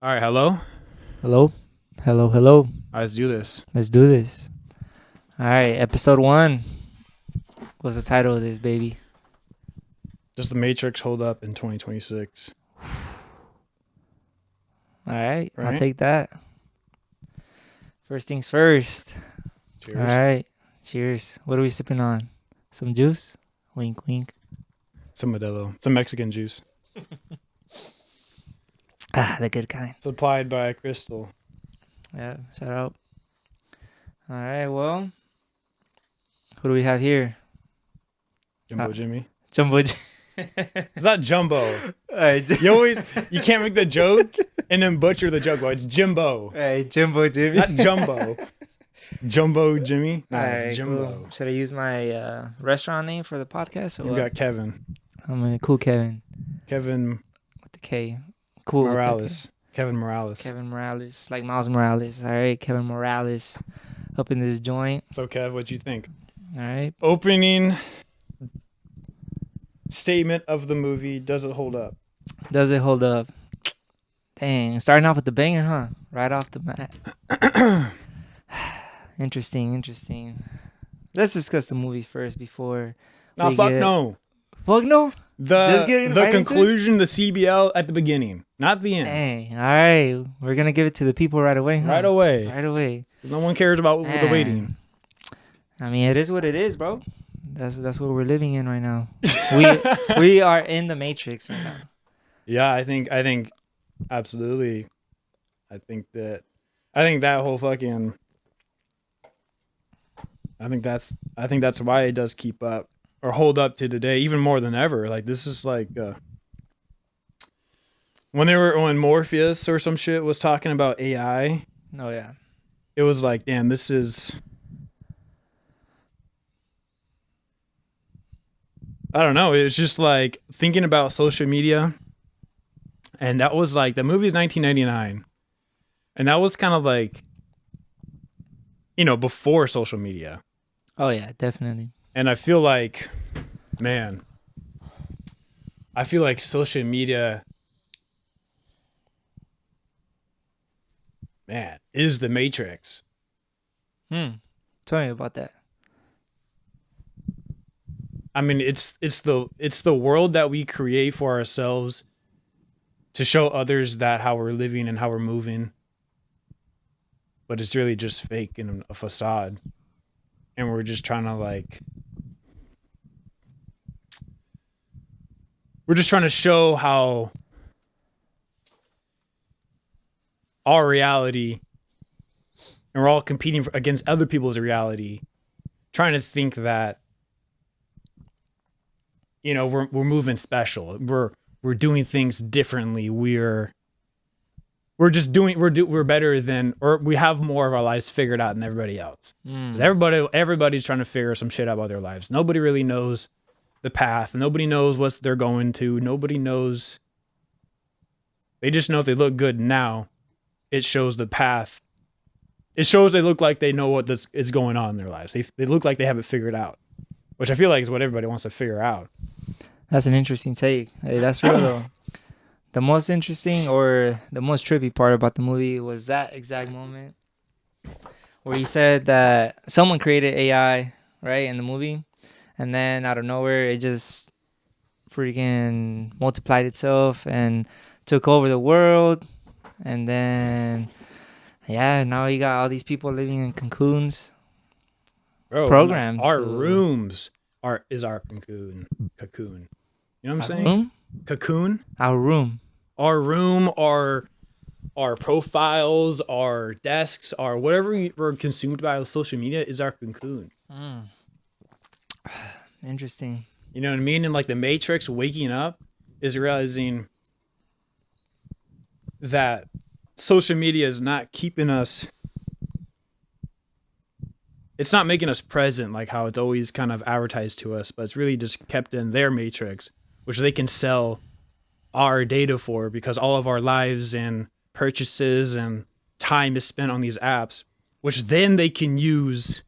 All right, hello. Hello? Hello. All right, let's do this. Let's do this. All right, episode 1. What's the title of this, baby? Does the Matrix hold up in 2026? All right, I'll Right? take that. First things first. Cheers. All right, cheers. What are we sipping on? Some juice? Wink, wink. Some Modelo. Some Mexican juice. Ah, the good kind. Supplied by Crystal. Yeah, shout out. All right, well, who do we have here? Jumbo Jimmy. Jumbo. It's not Jumbo. Hey, You can't make the joke and then butcher the joke. Well, it's Jimbo. hey, Jumbo Jimmy. Not Jumbo. Jumbo Jimmy? Nah, All right, it's Jumbo. cool. Should I use my restaurant name for the podcast? Or You what? got Kevin. I'm a cool Kevin Kevin with the K. Cool. with the K. Morales. Kevin Morales. Kevin Morales, like Miles Morales. All right, Kevin Morales, up in this joint. So, Kev, what'd you think? All right. Opening statement of the movie. Does it hold up? Does it hold up? Dang, starting off with the banger, huh? Right off the bat. Interesting. Let's discuss the movie first before. No, we fuck get- no. Fuck no. Just The getting the right into conclusion, the CBL at the beginning, not the end. Dang. All right, we're gonna give it to the people right away, huh? Right away. Right away. 'Cause no one cares about the Man. waiting. I mean, it is what it is, bro. That's what we're living in right now. We are in the Matrix right now. Yeah, I think absolutely. I think that whole fucking. I think that's why it does keep up or hold up to today, even more than ever. Like this is like when Morpheus or some shit was talking about AI, Oh yeah. it was like, damn, this is. I don't know. It was just like thinking about social media. And that was like, the movie's 1999. And that was kind of like, before social media. Oh yeah, definitely. And I feel like, man, social media, man, is the Matrix. Tell me about that. I mean, it's the world that we create for ourselves to show others that how we're living and how we're moving. But it's really just fake and a facade. And we're just trying to show how our reality, and we're all competing against other people's reality, trying to think that we're moving special. We're doing things differently. We're better than, or we have more of our lives figured out than everybody else. 'Cause everybody's trying to figure some shit out about their lives. Nobody really knows the path. Nobody knows what they're going to. Nobody knows. They just know if they look good now, it shows the path. It shows they look like they know what is going on in their lives. They look like they have it figured out, which I feel like is what everybody wants to figure out. That's an interesting take. Hey, that's real though. The most interesting or the most trippy part about the movie was that exact moment where he said that someone created AI, right, in the movie, and then out of nowhere it just freaking multiplied itself and took over the world, and then now you got all these people living in cocoons. Bro, Programmed our to- rooms is our cocoon. You know what I'm saying? Room? Cocoon. Our room. Our room, our profiles, our desks, our whatever we're consumed by social media is our cocoon. Interesting. You know what I mean? And like the Matrix waking up is realizing that social media is not keeping us. It's not making us present like how it's always kind of advertised to us, but it's really just kept in their Matrix, which they can sell our data for, because all of our lives and purchases and time is spent on these apps, which then they can use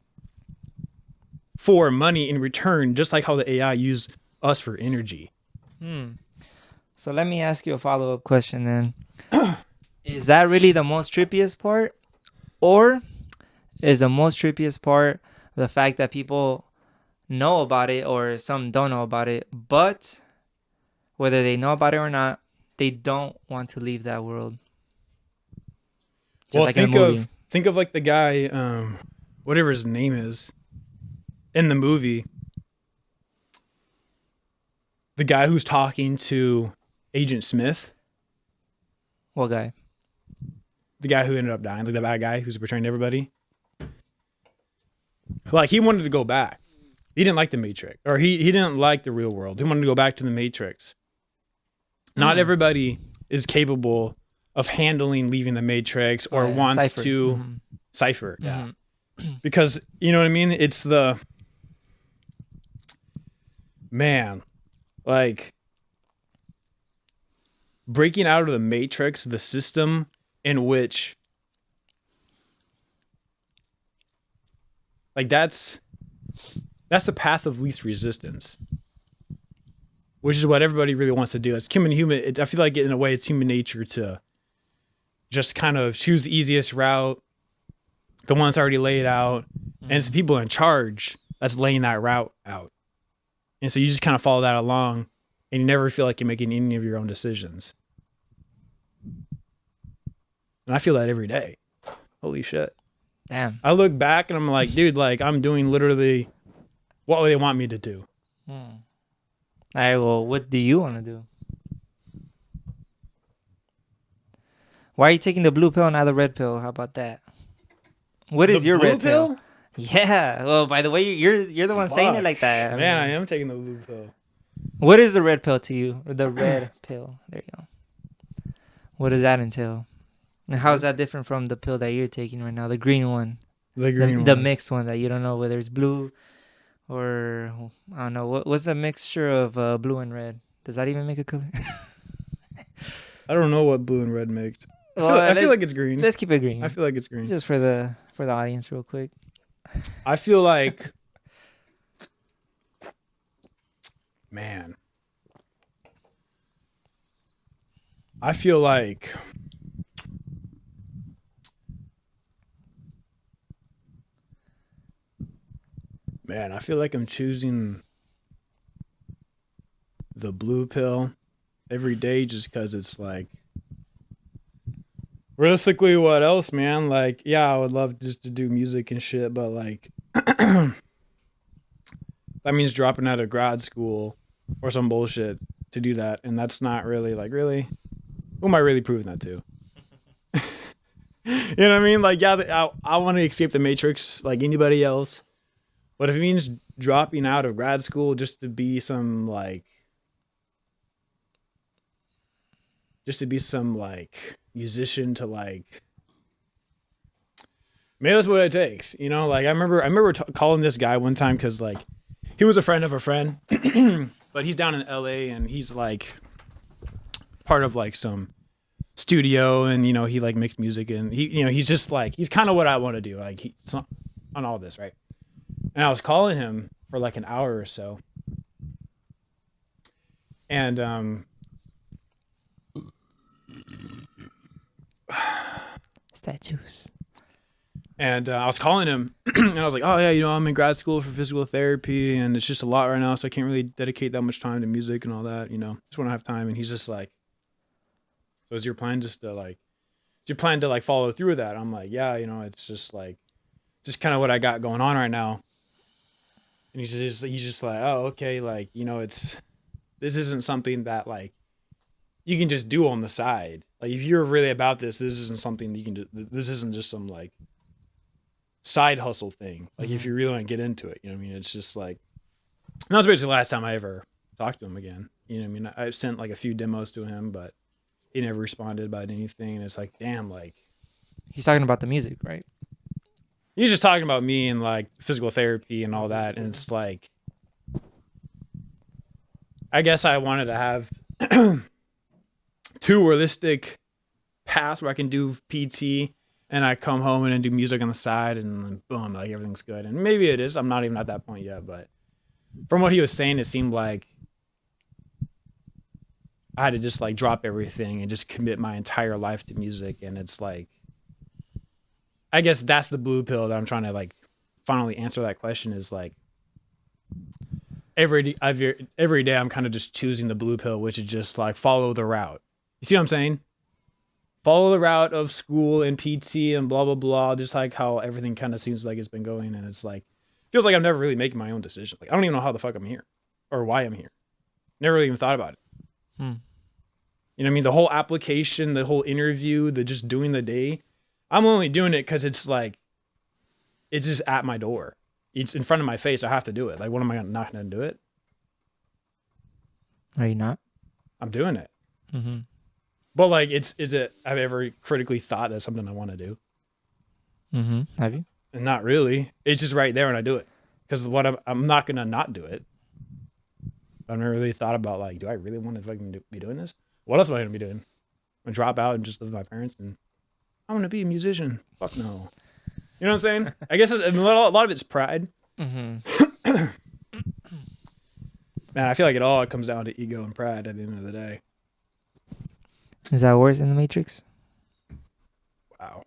for money in return, just like how the AI use us for energy. So let me ask you a follow-up question then. Is that really the most trippiest part? Or is the most trippiest part the fact that people know about it or some don't know about it, but whether they know about it or not, they don't want to leave that world? Just Well, like in a movie. think of like the guy, whatever his name is, in the movie. The guy who's talking to Agent Smith, What guy? the guy who ended up dying, like the bad guy who's betraying everybody. Like he wanted to go back. He didn't like the Matrix, or he didn't like the real world. He wanted to go back to the Matrix. Not everybody is capable of handling leaving the Matrix or wants Cypher. to cipher. Yeah. Because you know what I mean? It's the man, like breaking out of the Matrix, the system in which like that's the path of least resistance, which is what everybody really wants to do. It's human. I feel like in a way it's human nature to just kind of choose the easiest route, the one that's already laid out, and it's the people in charge that's laying that route out. And so you just kind of follow that along, and you never feel like you're making any of your own decisions. And I feel that every day. Holy shit. Damn. I look back and I'm like, dude, like I'm doing literally what they want me to do. All right, well, what do you want to do? Why are you taking the blue pill and not the red pill? How about that? What is your red pill? Yeah. Well, by the way, you're the one saying it like that. Man, I am taking the blue pill. What is the red pill to you? Or the red pill. There you go. What does that entail? And how is that different from the pill that you're taking right now? The green one. The mixed one that you don't know whether it's blue or I don't know. What's the mixture of blue and red? Does that even make a color? I don't know what blue and red makes. Well, I feel like it's green. Let's keep it green. I feel like it's green. Just for the audience real quick. I feel like man. I feel like man, I feel like I'm choosing the blue pill every day just because it's like realistically what else, man? Like, yeah, I would love just to do music and shit, but like that means dropping out of grad school or some bullshit to do that, and that's not really like really who am I really proving that to? You know what I mean? Like, yeah, I want to escape the Matrix like anybody else. But if it means dropping out of grad school just to be some musician to like, maybe that's what it takes, you know? Like I remember calling this guy one time because like he was a friend of a friend, but he's down in LA and he's like part of like some studio and you know he like makes music and he's just like he's kind of what I want to do, like he's on all this, right? And I was calling him for like an hour or so. And It's that juice. And I was calling him and I was like, oh yeah, I'm in grad school for physical therapy and it's just a lot right now, so I can't really dedicate that much time to music and all that, just want to have time. And he's just like, so is your plan to follow through with that? I'm like, yeah, it's just kind of what I got going on right now. And he's just like, oh, okay, like, this isn't something that like you can just do on the side. Like if you're really about this isn't something that you can do. This isn't just some like side hustle thing. Like if you really want to get into it, it's just like, and that was basically the last time I ever talked to him again. I sent like a few demos to him, but he never responded about anything. And it's like, damn, like he's talking about the music, right? He's just talking about me and like physical therapy and all that. And it's like, I guess I wanted to have two realistic paths where I can do PT and I come home and then do music on the side and then boom, like everything's good. And maybe it is. I'm not even at that point yet, but from what he was saying, it seemed like I had to just like drop everything and just commit my entire life to music. And it's like, I guess that's the blue pill that I'm trying to like finally answer that question is like every day I'm kind of just choosing the blue pill, which is just like follow the route. You see what I'm saying? Follow the route of school and PT and blah blah blah, just like how everything kind of seems like it's been going, and it's like feels like I'm never really making my own decision. Like I don't even know how the fuck I'm here or why I'm here. Never really even thought about it. You know what I mean? The whole application, the whole interview, the just doing the day. I'm only doing it because it's like it's just at my door. It's in front of my face. I have to do it. Like, what am I not going to do it? Are you not? I'm doing it. Mm-hmm. But like, is it? I've ever critically thought that's something I want to do. Mm-hmm. Have you? And not really. It's just right there and I do it because what I'm not gonna not do it. I've never really thought about like, do I really want to fucking be doing this? What else am I gonna be doing? I'm gonna drop out and just live with my parents and I'm gonna be a musician. Fuck no. You know what I'm saying? I guess a lot of it's pride. Mm-hmm. Man, I feel like it all comes down to ego and pride at the end of the day. Is that worse than the Matrix? Wow.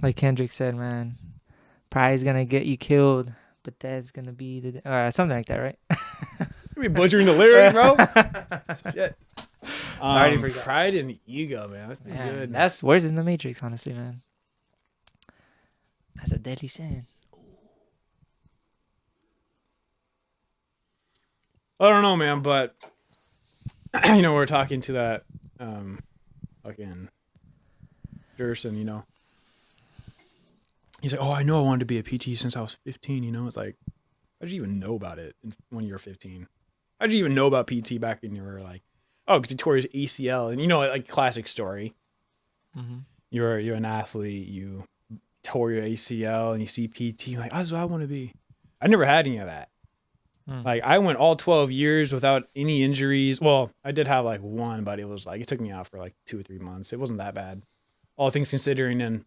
Like Kendrick said, man, pride's gonna get you killed, but death's gonna be something like that, right? You be butchering the lyrics, bro. Shit. I already forgot. Pride and ego, man. That's Man, good. that's worse than the Matrix, honestly, man. That's a deadly sin. I don't know, man, but you know, we're talking to that fucking Jerson, you know. He's like, oh, I know I wanted to be a PT since I was 15, you know? It's like, how did you even know about it when you were 15? How did you even know about PT back when you were like, oh, because he tore his ACL. And you know, like classic story. Mm-hmm. You're an athlete, you tore your ACL and you see PT, you're like, oh, that's what I want to be. I never had any of that. Like I went all 12 years without any injuries. Well, I did have like one, but it was like, it took me out for like 2 or 3 months. It wasn't that bad. All things considering. And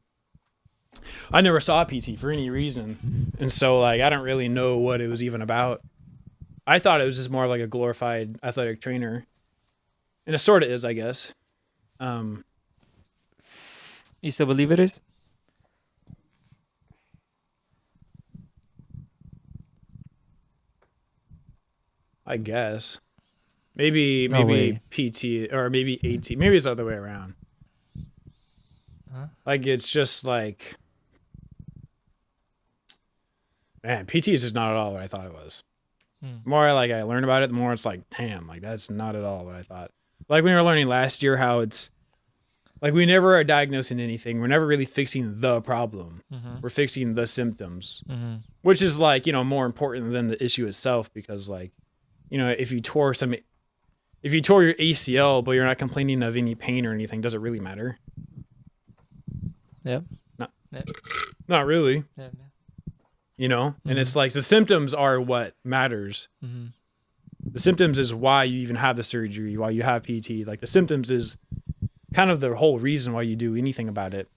I never saw PT for any reason. And so like, I don't really know what it was even about. I thought it was just more like a glorified athletic trainer. And it sort of is, I guess. You still believe it is? I guess. Maybe PT or maybe AT. Maybe it's the other way around. Huh? Like it's just like, man, PT is just not at all what I thought it was. The more like I learn about it, the more it's like, damn, like that's not at all what I thought. Like we were learning last year how it's like we never are diagnosing anything. We're never really fixing the problem. Mm-hmm. We're fixing the symptoms, Mm-hmm. which is like, you know, more important than the issue itself because like, you know, if you tore your ACL, but you're not complaining of any pain or anything, does it really matter? Yep. Not really. Yep. You know? Mm-hmm. And it's like the symptoms are what matters. Mm-hmm. The symptoms is why you even have the surgery, why you have PT. Like the symptoms is kind of the whole reason why you do anything about it.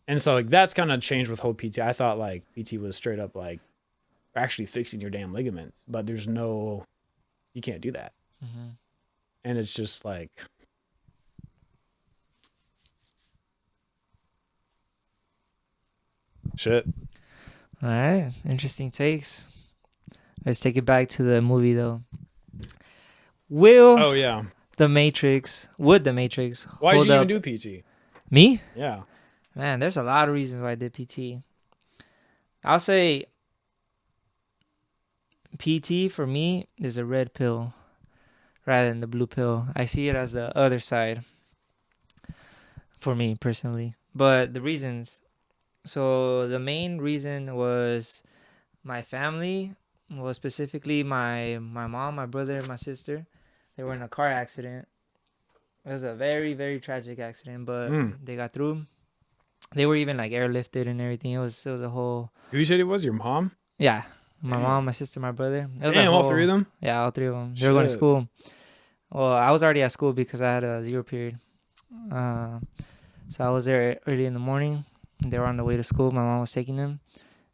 And so like that's kind of changed with whole PT. I thought like PT was straight up like actually fixing your damn ligaments, but you can't do that. Mm-hmm. And it's just like, shit. All right. Interesting takes. Let's take it back to the movie, though. Oh, yeah. Would the Matrix Why did hold you up? even do PT? Me? Yeah. Man, there's a lot of reasons why I did PT. I'll say PT for me is a red pill rather than the blue pill. I see it as the other side for me personally. But the reasons, so the main reason was my family, was specifically my mom, my brother, and my sister. They were in a car accident. It was a very, very tragic accident, but they got through. They were even like airlifted and everything. It was a whole. Who you said it was? Your mom? Yeah, my mom, my sister, my brother. It was Damn, a all whole, 3 of them? Yeah, all 3 of them. They were going to Shit. school. Well, I was already at school because I had a 0 period. So I was there early in the morning. They were on the way to school. My mom was taking them,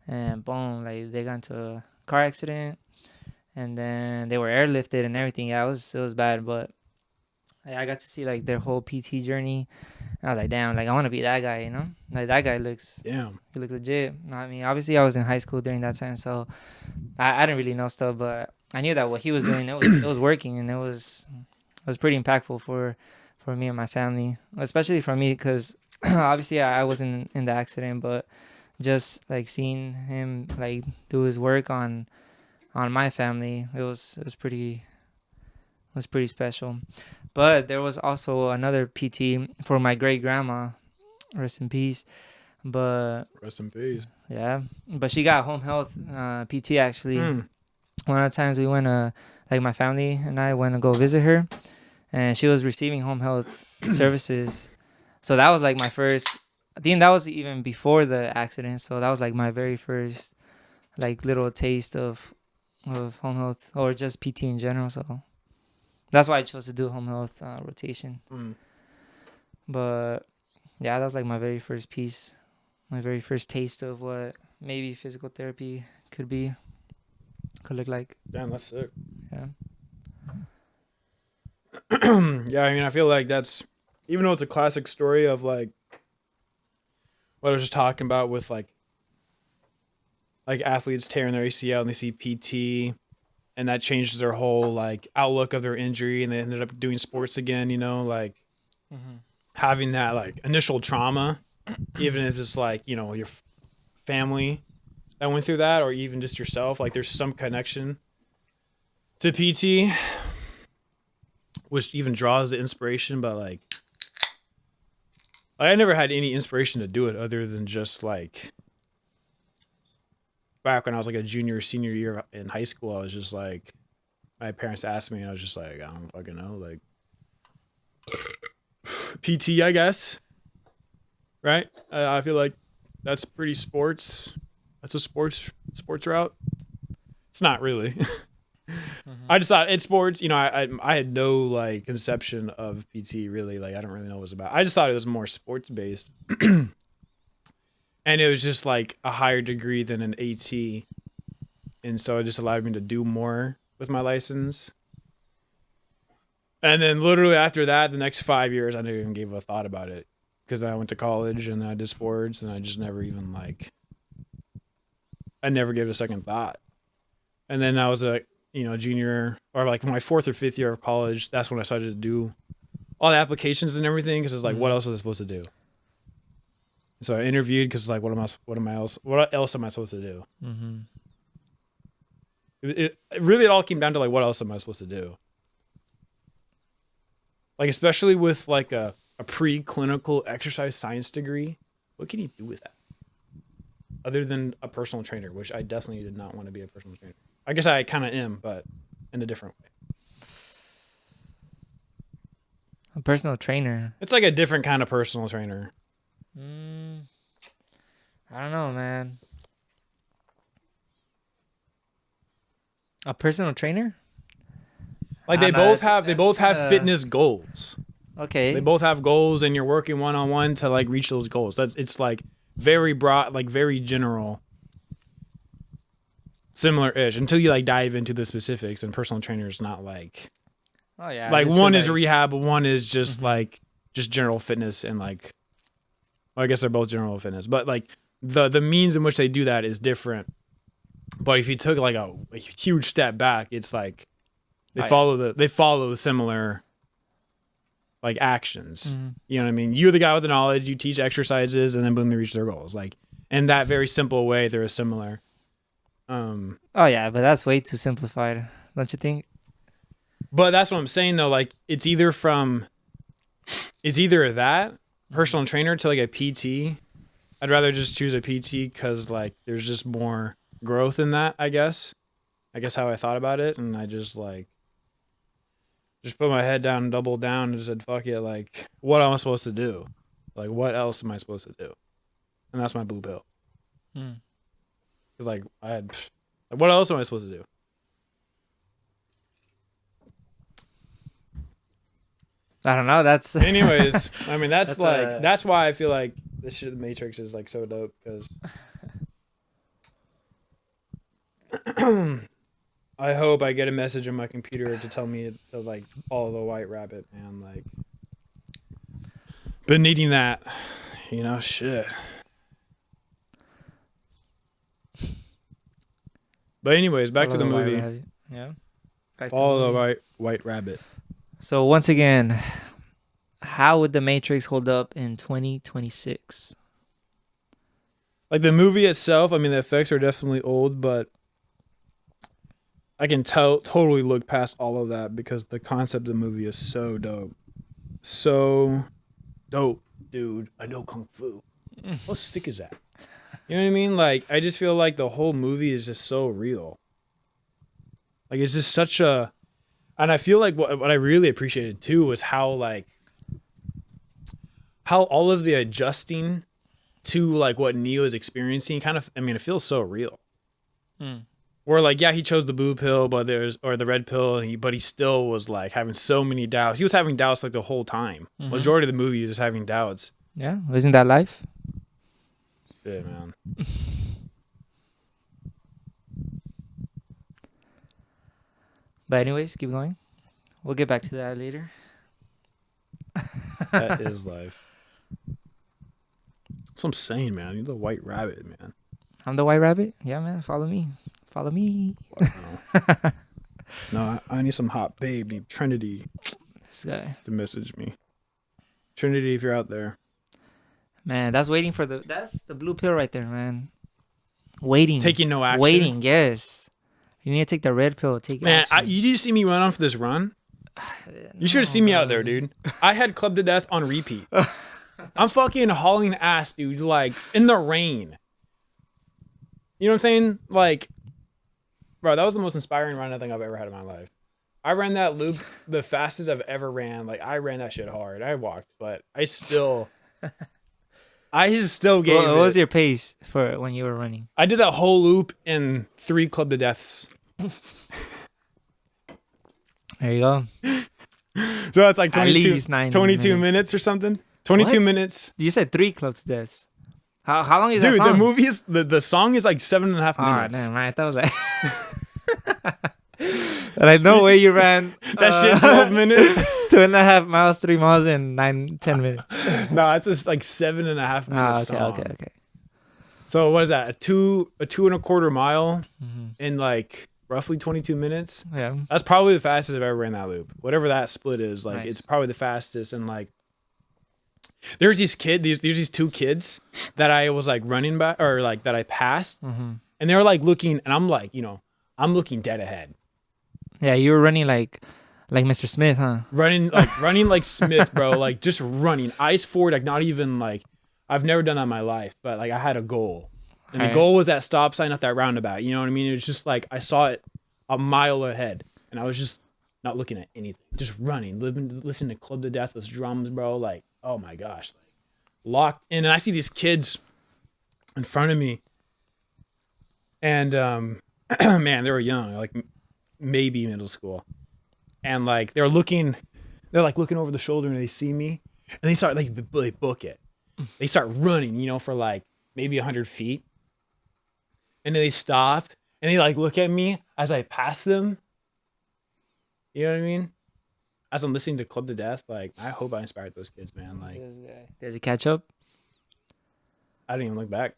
and boom, like they got into a car accident. and then they were airlifted and everything. Yeah, it was bad, but I got to see like their whole PT journey. And I was like, damn, like I want to be that guy, you know? Like that guy looks, Damn. he looks legit. I mean, obviously I was in high school during that time, so I didn't really know stuff, but I knew that what he was doing, it was working, and it was pretty impactful for me and my family, especially for me because obviously I wasn't in the accident, but just like seeing him like do his work on my family, it was pretty special. But there was also another PT for my great grandma, rest in peace. But Rest in peace. yeah, but she got home health PT actually. Mm. One of the times we went like my family and I went to go visit her, and she was receiving home health services. So that was like my first. I think that was even before the accident. So that was like my very first like little taste of home health or just PT in general. So that's why I chose to do home health rotation. Mm. But yeah, that was like my very first piece, my very first taste of what maybe physical therapy could look like. Damn, that's sick. Yeah. Yeah, I mean, I feel like that's, even though it's a classic story of like what I was just talking about with like athletes tearing their ACL and they see PT and that changes their whole like outlook of their injury and they ended up doing sports again, you know, like having that like initial trauma, even if it's like, you know, your family that went through that or even just yourself, like there's some connection to PT, which even draws the inspiration, but like I never had any inspiration to do it other than just like back when I was like a junior or senior year in high school. I was just like, my parents asked me and I was just like, I don't fucking know, like PT, I guess, right? I feel like that's pretty sports. That's a sports route. It's not really. I just thought it's sports. You know, I had no like conception of PT really. Like I don't really know what it was about. I just thought it was more sports based, and it was just like a higher degree than an AT, and so it just allowed me to do more with my license. And then literally after that, the next 5 years, I never even gave a thought about it because then I went to college and then I did sports and I just never even like, I never gave it a second thought. And then I was a, you know, junior or like my 4th or 5th year of college. That's when I started to do all the applications and everything because it's like, what else was I supposed to do? So I interviewed because it's like, what else am I supposed to do? Mm-hmm. It really, it all came down to like, what else am I supposed to do? Like, especially with like a pre-clinical exercise science degree, what can you do with that? Other than a personal trainer, which I definitely did not want to be a personal trainer. I guess I kind of am, but in a different way. A personal trainer. It's like a different kind of personal trainer. I don't know, man. A personal trainer? Like they both have fitness goals. Okay. They both have goals, and you're working one-on-one to like reach those goals. It's like very broad, like very general, similar-ish until you like dive into the specifics. And personal trainer is not like, oh yeah, like one is rehab, one is just like just general fitness and like, well, I guess they're both general fitness, but like the means in which they do that is different. But if you took like a huge step back, it's like they follow similar like actions. You know what I mean? You're the guy with the knowledge, you teach exercises, and then boom, they reach their goals. Like in that very simple way, they're similar. Oh yeah, but that's way too simplified, don't you think? But that's what I'm saying though. Like it's either that personal trainer to like a PT. I'd rather just choose a PT because like there's just more growth in that. I guess how I thought about it, and I just like put my head down and doubled down and said, fuck it, like, what am I supposed to do? Like, what else am I supposed to do? And that's my blue pill. Cause like, what else am I supposed to do? I don't know. That's anyways. I mean, that's why I feel like this shit, the Matrix, is like so dope because I hope I get a message on my computer to tell me to like follow the white rabbit, man. Like, been needing that, shit. But anyways, back to the Follow White movie. Rabbit. Yeah. Back to Follow the movie. white rabbit. So once again, how would the Matrix hold up in 2026? Like the movie itself, I mean, the effects are definitely old, but I can totally look past all of that because the concept of the movie is so dope. So dope, dude. I know Kung Fu. How sick is that? You know what I mean? Like, I just feel like the whole movie is just so real. Like, it's just such a... And I feel like what I really appreciated, too, was how all of the adjusting to, like, what Neo is experiencing kind of... I mean, it feels so real. Where, like, yeah, he chose the blue pill, or the red pill, but he still was, like, having so many doubts. He was having doubts, like, the whole time. Majority of the movie, he was having doubts. Yeah, isn't that life? Shit, man. But anyways, keep going. We'll get back to that later. That is life. That's what I'm saying, man. You're the white rabbit, man. I'm the White Rabbit? Yeah, man. Follow me. Follow me. Wow. No, I need some hot babe named Trinity This guy. to message me. Trinity, if you're out there. Man, that's the blue pill right there, man. Waiting. Taking no action. Waiting, yes. You need to take the red pill. Take Man, action. you did see me run off this run? You should have seen me out there, dude. I had Club to Death on repeat. I'm fucking hauling ass, dude, like, in the rain. You know what I'm saying? Like, bro, that was the most inspiring run I think I've ever had in my life. I ran that loop the fastest I've ever ran. Like, I ran that shit hard. I walked, but I still gave What was your pace for when you were running? I did that whole loop in 3 Club to Deaths. There you go. So that's like 22 minutes. minutes or something. 22 What? minutes. You said 3 clubs to death. How long is Dude, that song? the movie is the song is like 7.5 Oh, minutes. damn, right. That was like... And I know where you ran. That shit 12 minutes. 2.5 miles, 3 miles in 10 minutes. No, it's just like 7.5 minutes. Okay. So what is that? A 2.25 mile in like roughly 22 minutes. Yeah. That's probably the fastest I've ever ran that loop. Whatever that split is, like, Nice. It's probably the fastest. And like, there's these 2 kids that I was like running by, or like that I passed, and they were like looking, and I'm like, I'm looking dead ahead. Yeah, you were running like Mr. Smith, huh? Running like Smith, bro. Like just running, eyes forward. Like not even like I've never done that in my life, but like I had a goal, and the goal was that stop sign at that roundabout. You know what I mean? It was just like I saw it a mile ahead, and I was just not looking at anything, just running, listening to Club to Death with drums, bro. Like, oh my gosh, like locked in. And I see these kids in front of me, and man, they were young, like maybe middle school, and like they're looking over the shoulder, and they see me, and they start like they book it. They start running, for like maybe 100 feet, and then they stop and they like look at me as I pass them. You know what I mean? As I'm listening to Club to Death, like I hope I inspired those kids, man. Like, did they catch up? I didn't even look back.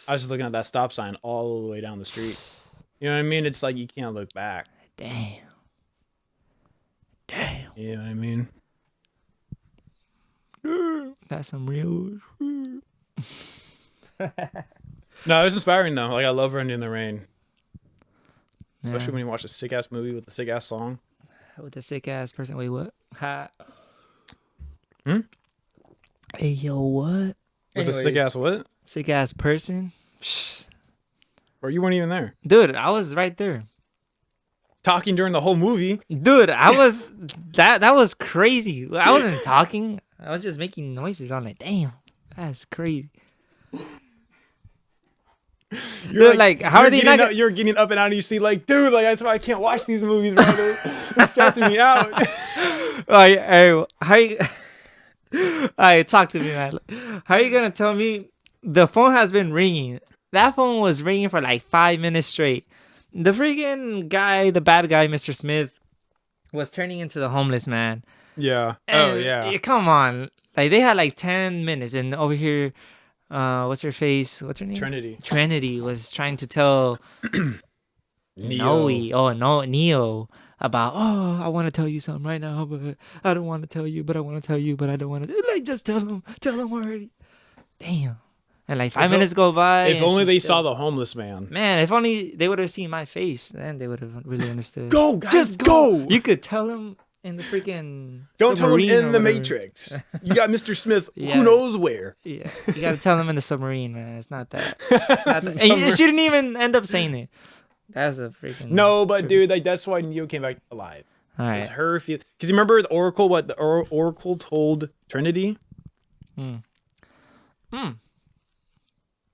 I was just looking at that stop sign all the way down the street. You know what I mean? It's like you can't look back. Damn. You know what I mean? That's some real. No, it was inspiring though. Like I love running in the rain, Yeah. especially when you watch a sick ass movie with a sick ass song. With a sick ass person. Wait, what? Ha. Hmm? Hey, yo, what? With a sick ass what? Sick ass person? Or you weren't even there. Dude, I was right there. Talking during the whole movie. Dude, I was that was crazy. I wasn't talking. I was just making noises. I'm like, damn, that's crazy. You're like, how are they not? You're getting up and out of your seat, like, dude, like that's why I can't watch these movies. Right? It's stressing me out. Hey, how you? Alright, talk to me, man. How are you gonna tell me the phone has been ringing? That phone was ringing for like 5 minutes straight. The freaking guy, the bad guy, Mr. Smith, was turning into the homeless man. Yeah. And come on. Like, they had like 10 minutes. And over here, what's her face? What's her name? Trinity. Trinity was trying to tell Neo about, I want to tell you something right now, but I don't want to tell you, but I want to tell you, but I don't want to. Like, just tell him already. Damn. And like 5 minutes go by. If only they saw the homeless man. Man, if only they would have seen my face, then they would have really understood. Go, guys, just go. You could tell him in the freaking. Don't tell him submarine in or the whatever. Matrix. You got Mr. Smith. Yeah. Who knows where? Yeah, you gotta tell him in the submarine, man. It's not that. It's not that. And she didn't even end up saying it. That's a freaking. No, but dude, like that's why Neo came back alive. All right. It's her feel. Because you remember the Oracle? What the Oracle told Trinity?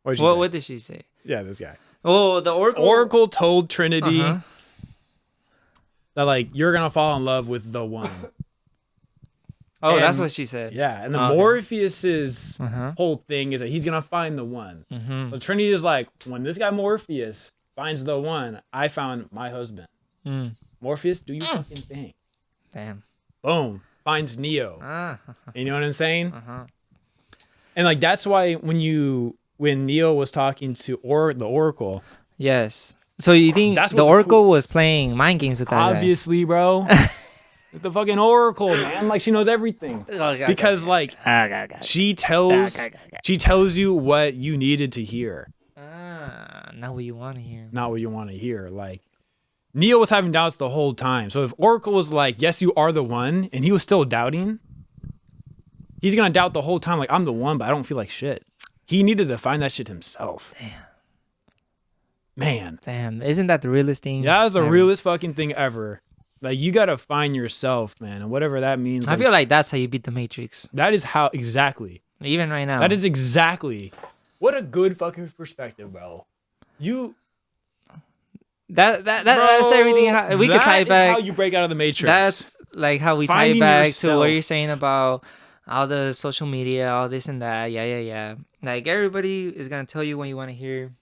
What did she say? Yeah, this guy. Oh, the Oracle. Oracle told Trinity that like you're gonna fall in love with the one. Oh, that's what she said. Yeah, and the Okay. Morpheus's whole thing is that he's gonna find the one. So Trinity is like, when this guy Morpheus finds the one, I found my husband. Morpheus, do your fucking thing. Damn. Boom, finds Neo. You know what I'm saying? And like that's why when Neo was talking to the Oracle, Yes. So you think That's what the the Oracle was playing mind games with that guy? obviously, bro. The fucking Oracle, man. Like she knows everything. Because like she tells you what you needed to hear. Not what you want to hear. Not what you want to hear. Like Neo was having doubts the whole time. So if Oracle was like, yes, you are the one, and he was still doubting, he's gonna doubt the whole time, like, I'm the one, but I don't feel like shit. He needed to find that shit himself. Man. Damn. Isn't that the realest thing? Yeah, that's the ever? realest fucking thing ever. Like, you gotta find yourself, man, and whatever that means. I feel like that's how you beat the Matrix. that is how exactly. Even right now. That is exactly. What a good fucking perspective, bro. That's everything. We could tie it back. How you break out of the Matrix. That's like how we tie it Finding back to yourself. what you're saying about all the social media, all this and that. Yeah. Like everybody is gonna tell you what you want to hear,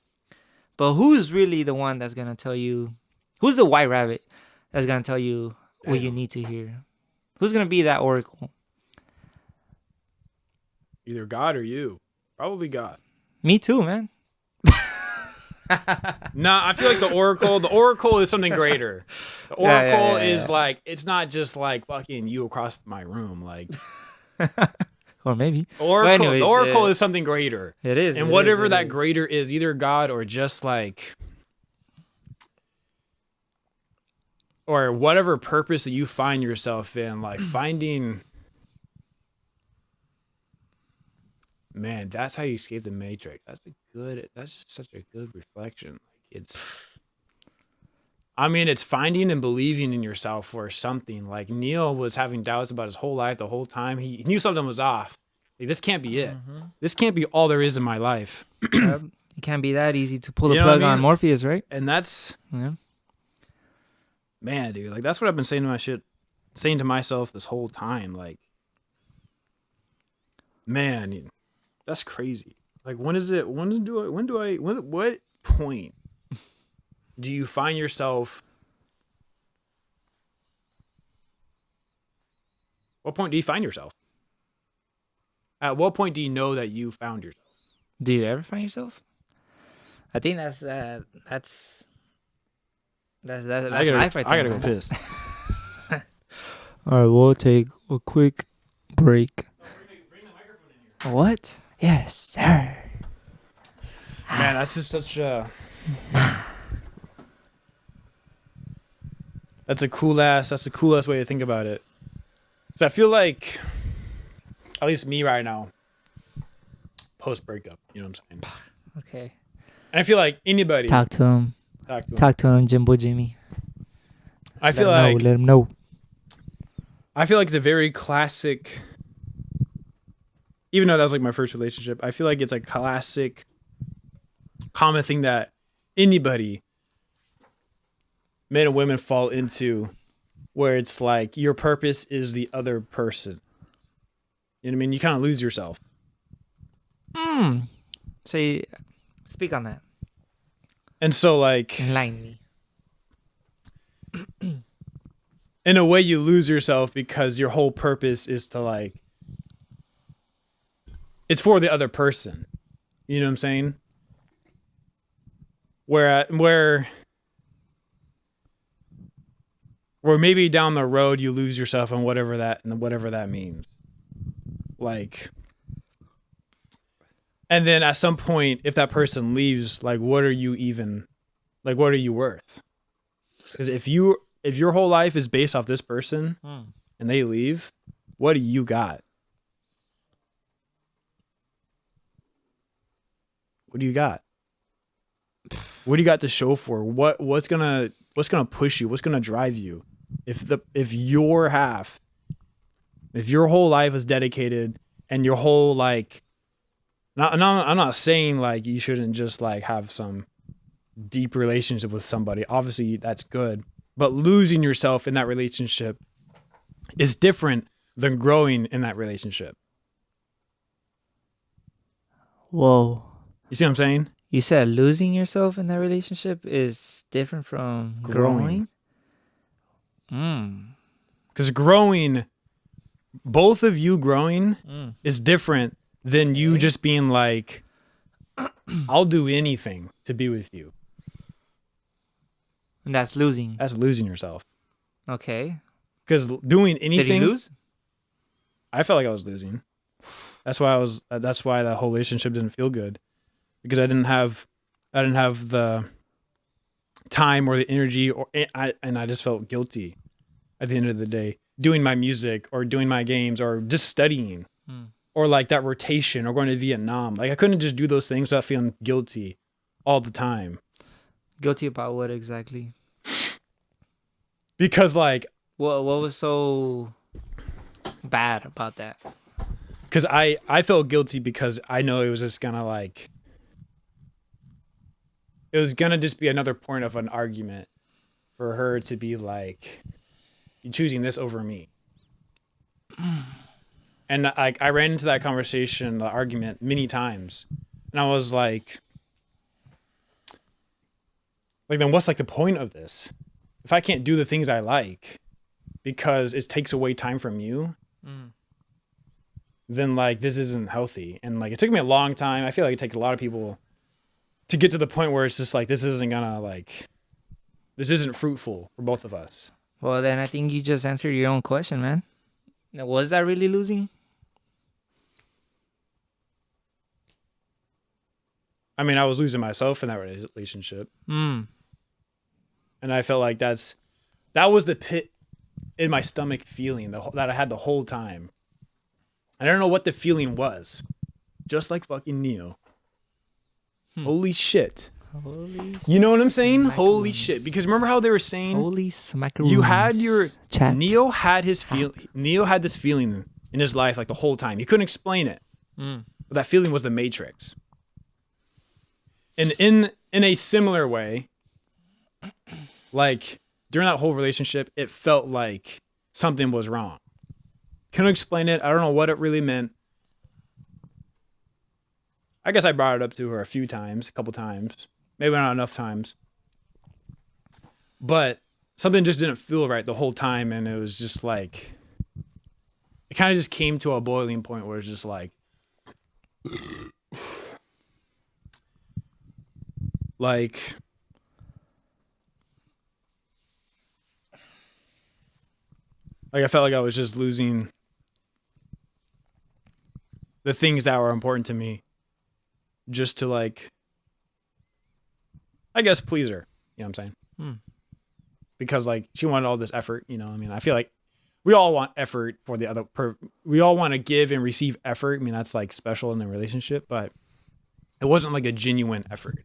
but who's really the one that's gonna tell you? Who's the white rabbit that's gonna tell you what you need to hear? Who's gonna be that oracle? Either God or you. Probably God. Me too, man. Nah, I feel like the Oracle is something greater. The Oracle Yeah. is like, it's not just like fucking you across my room. Like, Or maybe. Oracle, anyways, the Oracle yeah. is something greater. It is. And it whatever is, it that is. greater is, either God or just like, or whatever purpose that you find yourself in, like finding, man, that's how you escape the Matrix. That's such a good reflection. Like it's finding and believing in yourself for something. Like Neo was having doubts about his whole life the whole time. He knew something was off. Like, this can't be it. This can't be all there is in my life. Yep. It can't be that easy to pull the You know what I plug on mean? Morpheus, right? And that's, Yeah. man, dude, like that's what I've been saying to myself this whole time. Like, man, that's crazy. Like, what point do you find yourself? What point do you find yourself? At what point do you know that you found yourself? Do you ever find yourself? I think that's I life right there. I gotta go man. piss. All right, we'll take a quick break. What? Yes, sir. Man, that's just such a. That's the coolest way to think about it. Because I feel like, at least me right now, post breakup, you know what I'm saying? Okay. And I feel like anybody. Talk to him. Talk to him. Jimbo Jimmy. I feel Let him know. I feel like it's a very classic. Even though that was like my first relationship, I feel like it's a classic, common thing that anybody, men and women, fall into, where it's like your purpose is the other person. You know what I mean? You kind of lose yourself. Say, speak on that. And so like, Enlighten me. in a way you lose yourself because your whole purpose is to like, it's for the other person. You know what I'm saying? Where maybe down the road you lose yourself and whatever that means. Like, and then at some point, if that person leaves, like, what are you worth? Because if your whole life is based off this person and they leave, what do you got? What do you got? What do you got to show for? What's gonna push you? What's gonna drive you? If your whole life is dedicated and your whole like, I'm not saying like you shouldn't just like have some deep relationship with somebody. Obviously that's good, but losing yourself in that relationship is different than growing in that relationship. Whoa. You see what I'm saying? You said losing yourself in that relationship is different from growing? Because growing, both of you growing is different than you just being like, I'll do anything to be with you. And that's losing. That's losing yourself. Okay. Because doing anything. Did you lose? I felt like I was losing. That's why that whole relationship didn't feel good. Because I didn't have the time or the energy, and I just felt guilty at the end of the day doing my music or doing my games or just studying or like that rotation or going to Vietnam. Like I couldn't just do those things without feeling guilty all the time. Guilty about what exactly? Because like, what was so bad about that? Because I felt guilty because I know it was just gonna like, it was gonna just be another point of an argument for her to be like, you're choosing this over me. And I ran into that conversation, the argument many times. And I was like, then what's like the point of this? If I can't do the things I like because it takes away time from you, then like this isn't healthy. And like it took me a long time. I feel like it takes a lot of people to get to the point where it's just like, this isn't fruitful for both of us. Well, then I think you just answered your own question, man. Now, was that really losing? I mean, I was losing myself in that relationship. And I felt like that was the pit in my stomach feeling that I had the whole time. I don't know what the feeling was. Just like fucking Neo. Holy shit. You know what I'm saying? Holy shit. Because remember how they were saying, holy smackaroons. You had your chat. Neo had this feeling in his life like the whole time. He couldn't explain it. But that feeling was the Matrix. And in a similar way, like during that whole relationship, it felt like something was wrong. Couldn't explain it. I don't know what it really meant. I guess I brought it up to her a couple times. Maybe not enough times. But something just didn't feel right the whole time. And it was just like, it kind of just came to a boiling point where it's just like, I felt like I was just losing the things that were important to me just to like, I guess, please her. You know what I'm saying? Because like she wanted all this effort, you know what I mean? I feel like we all want effort for the other we all want to give and receive effort. I mean, that's like special in a relationship, but it wasn't like a genuine effort.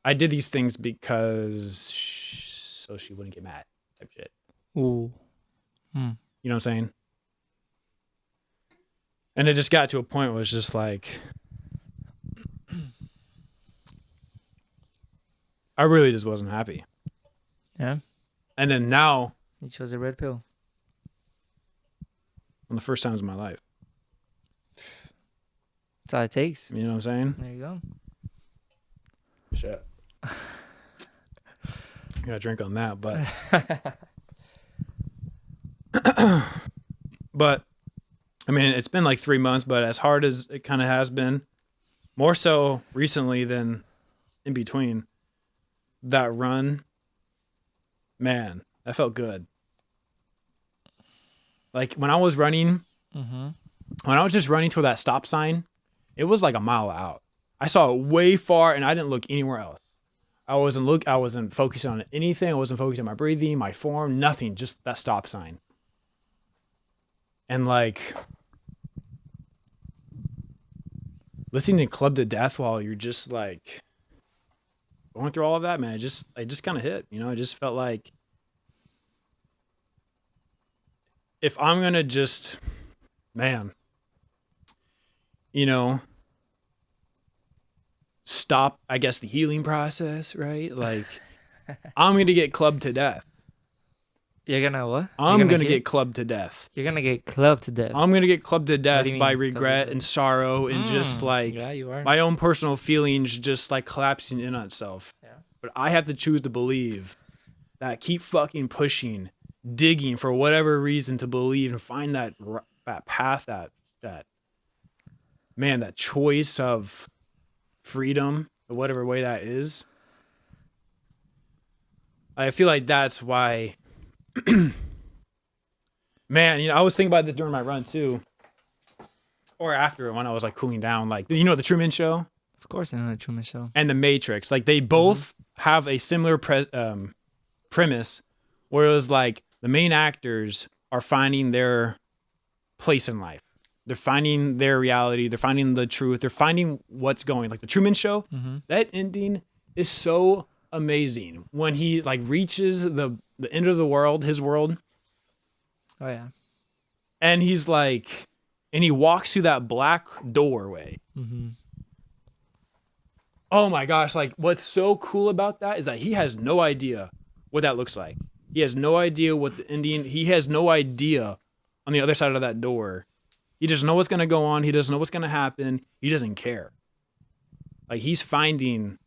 I did these things because so she wouldn't get mad type shit. Ooh. You know what I'm saying? And it just got to a point where it's just like, I really just wasn't happy. Yeah. And then now, you chose a red pill. on the first times in my life. That's all it takes. You know what I'm saying? There you go. Shit. gotta drink on that, but but I mean, it's been like 3 months, but as hard as it kind of has been, more so recently than in between, that run, man, that felt good. Like when I was running, Mm-hmm. when I was just running toward that stop sign, it was like a mile out. I saw it way far and I didn't look anywhere else. I wasn't focusing on anything. I wasn't focusing on my breathing, my form, nothing, just that stop sign. And like listening to Club to Death while you're just like going through all of that, man, it just kind of hit, you know. It just felt like if I'm gonna just, man, you know, stop, I guess, the healing process, right? Like I'm gonna get clubbed to death. You're gonna what? I'm gonna get clubbed to death. You're gonna get clubbed to death. I'm gonna get clubbed to death do you by mean? regret and sorrow and just like Yeah, you are. my own personal feelings just like collapsing in on itself. Yeah. But I have to choose to believe that, keep fucking pushing, digging for whatever reason to believe and find that path, that man, that choice of freedom, whatever way that is. I feel like that's why, man, you know, I was thinking about this during my run too, or after when I was like cooling down, like, you know, the Truman Show Of course, I know the Truman Show. and the Matrix, like they both have a similar premise, where it was like the main actors are finding their place in life. They're finding their reality. They're finding the truth. They're finding what's going. Like the Truman Show, that ending is so amazing when he like reaches the end of the world, his world, Oh yeah. and he's like, and he walks through that black doorway. Mm-hmm. Oh my gosh, like what's so cool about that is that he has no idea what that looks like. He has no idea what the ending, he has no idea on the other side of that door. He doesn't know what's going to go on. He doesn't know what's going to happen. He doesn't care. Like he's finding,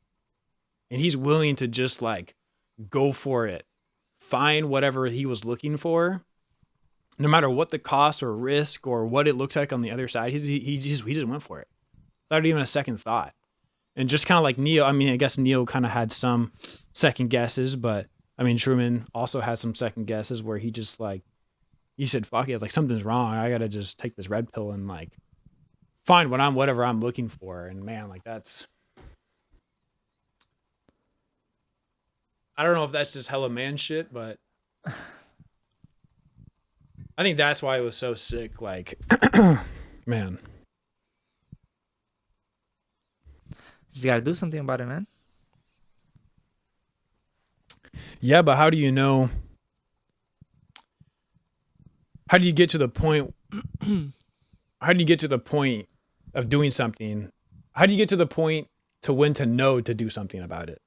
and he's willing to just like go for it. Find whatever he was looking for, no matter what the cost or risk or what it looks like on the other side. He just went for it without even a second thought. And just kind of like Neo, I mean, I guess Neo kind of had some second guesses, but I mean, Truman also had some second guesses where he just like, he said, fuck it, like something's wrong. I got to just take this red pill and like find whatever I'm looking for. And man, like that's, I don't know if that's just hella man shit, but I think that's why it was so sick. Like, man. You just gotta do something about it, man. Yeah, but how do you know? How do you get to the point? How do you get to the point of doing something? How do you get to the point to when to know to do something about it?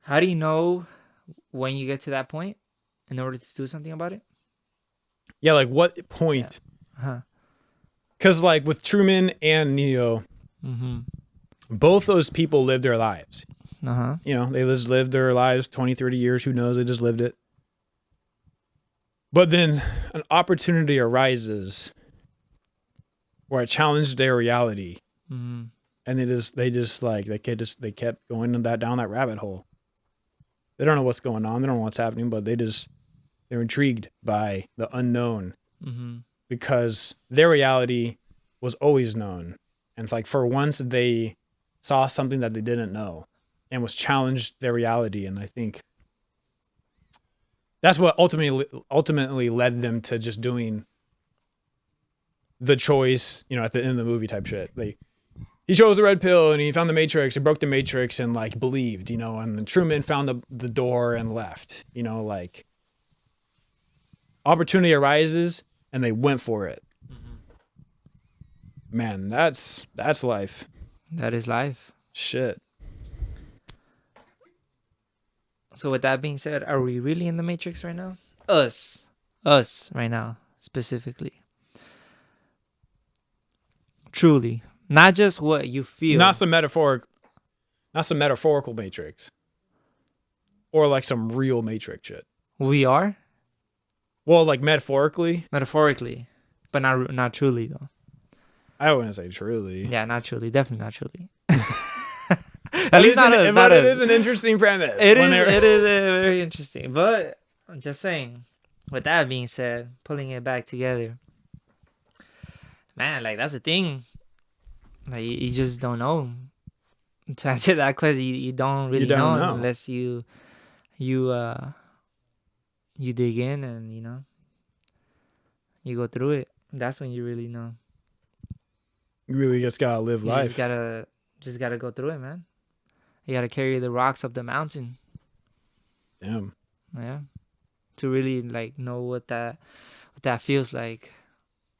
How do you know when you get to that point in order to do something about it? Yeah, like what point? Yeah. Because like with Truman and Neo, both those people lived their lives. You know, they just lived their lives 20, 30 years. Who knows? They just lived it. But then an opportunity arises where it challenged their reality. And they kept going down that rabbit hole. They don't know what's going on. They don't know what's happening, but they're intrigued by the unknown because their reality was always known. And it's like for once they saw something that they didn't know and was challenged their reality. And I think that's what ultimately led them to just doing the choice, you know, at the end of the movie type shit. He chose the red pill and he found the Matrix. He broke the Matrix and like believed, you know, and then Truman found the door and left, you know, like opportunity arises and they went for it. Man, that's life. That is life. Shit. So with that being said, are we really in the Matrix right now? Us right now, specifically. Truly. Not just what you feel. Not some metaphoric not some metaphorical Matrix, or like some real Matrix shit. We are Well, like metaphorically, metaphorically, but not truly though. I wouldn't say truly. Yeah, not truly. Definitely not truly. At least not us. But it is an interesting premise. It is very interesting. But I'm just saying, with that being said, pulling it back together, man, like that's the thing. Like you just don't know. To answer that question, you don't really know unless you dig in and you go through it. That's when you really know. You really just gotta live life. Just gotta go through it, man. You gotta carry the rocks up the mountain. Damn. Yeah. To really like know what that feels like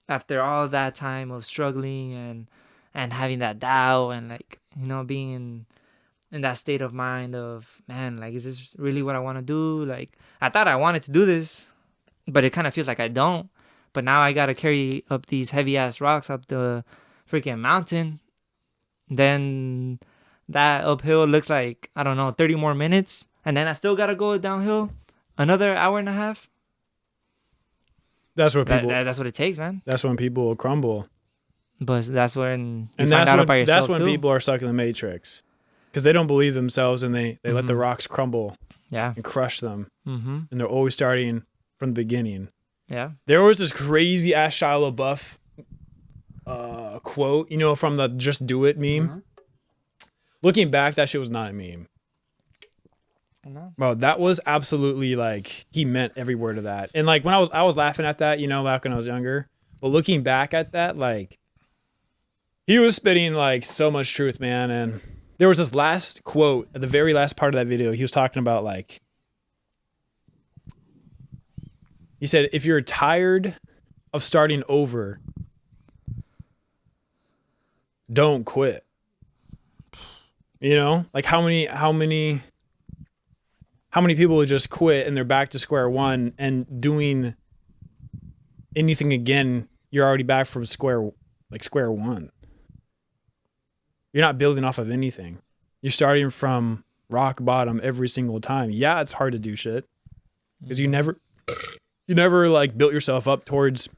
after all that time of struggling and having that doubt and like being in that state of mind of, man, like, is this really what I want to do? Like, I thought I wanted to do this, but it kind of feels like I don't. But now I gotta carry up these heavy ass rocks up the freaking mountain. Then that uphill looks like, I don't know, 30 more minutes, and then I still gotta go downhill another hour and a half. That's what people. That's what it takes, man. That's when people crumble. But that's when you and find out about yourself. That's when people are stuck in the Matrix, because they don't believe themselves and they let the rocks crumble. Yeah. And crush them. Mm-hmm. And they're always starting from the beginning. Yeah. There was this crazy ass Shia LaBeouf quote, from the "Just Do It" meme. Mm-hmm. Looking back, that shit was not a meme. No. Bro, that was absolutely like he meant every word of that. And like when I was laughing at that, back when I was younger. But looking back at that, like he was spitting like so much truth, man. And there was this last quote at the very last part of that video. He was talking about like, he said, if you're tired of starting over, don't quit. Like how many people would just quit and they're back to square one, and doing anything again, you're already back from square one. You're not building off of anything. You're starting from rock bottom every single time. Yeah, it's hard to do shit because you never like built yourself up towards.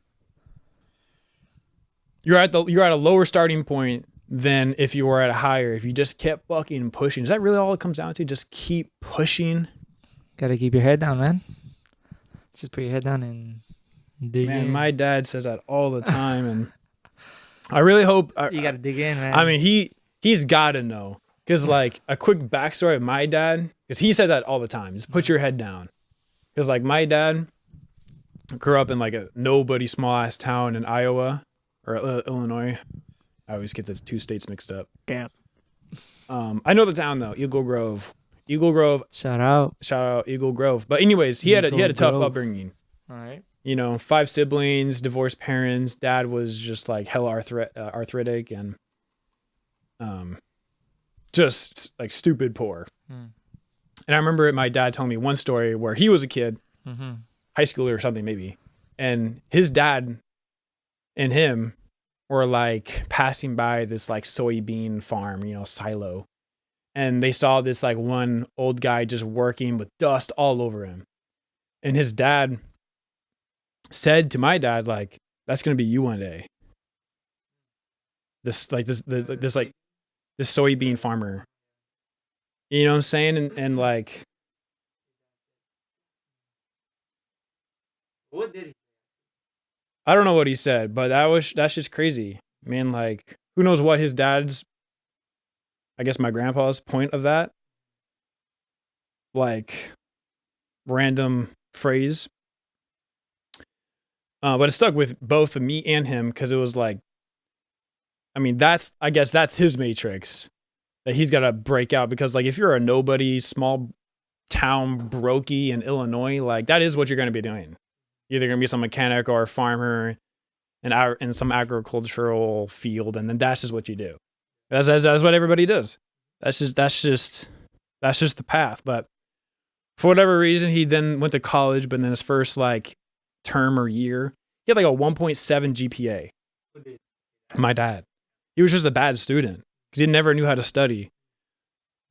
You're at a lower starting point than if you were at a higher. If you just kept fucking pushing. Is that really all it comes down to? Just keep pushing. Gotta keep your head down, man. Just put your head down and dig in. My dad says that all the time, and I really hope you gotta dig in, man. I mean, he's gotta know, because like a quick backstory of my dad, because he says that all the time. Just put your head down, because like my dad grew up in like a nobody small ass town in Iowa or Illinois. I always get the two states mixed up. Damn. I know the town though, Eagle Grove. Shout out Eagle Grove. But anyways, he had a tough upbringing. All right. 5 siblings, divorced parents. Dad was just like hella arthritic and just like stupid poor. And I remember my dad telling me one story where he was a kid, high schooler or something maybe, and his dad and him were like passing by this like soybean farm, silo. And they saw this like one old guy just working with dust all over him. And his dad said to my dad, like, that's going to be you one day. This soybean farmer. You know what I'm saying? And like, what did he? I don't know what he said, but that's just crazy. Man, like, who knows what his dad's, I guess my grandpa's point of that, like, random phrase. But it stuck with both me and him, because it was like, I mean, I guess that's his matrix that he's got to break out, because like if you're a nobody, small town brokey in Illinois, like that is what you're going to be doing. You're either going to be some mechanic or a farmer in some agricultural field, and then that's just what you do. That's what everybody does. That's just the path. But for whatever reason, he then went to college, but then his first like term or year, he had like a 1.7 GPA. My dad. He was just a bad student because he never knew how to study.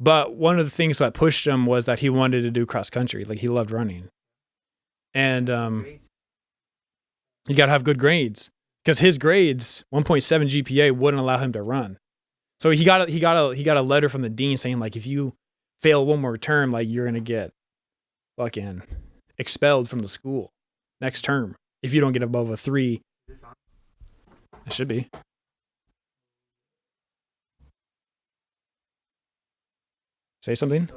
But one of the things that pushed him was that he wanted to do cross country. Like he loved running. And you got to have good grades because his grades, 1.7 GPA, wouldn't allow him to run. So he got a letter from the dean saying like, if you fail one more term, like you're gonna get fucking expelled from the school next term if you don't get above a 3. It should be. Say something.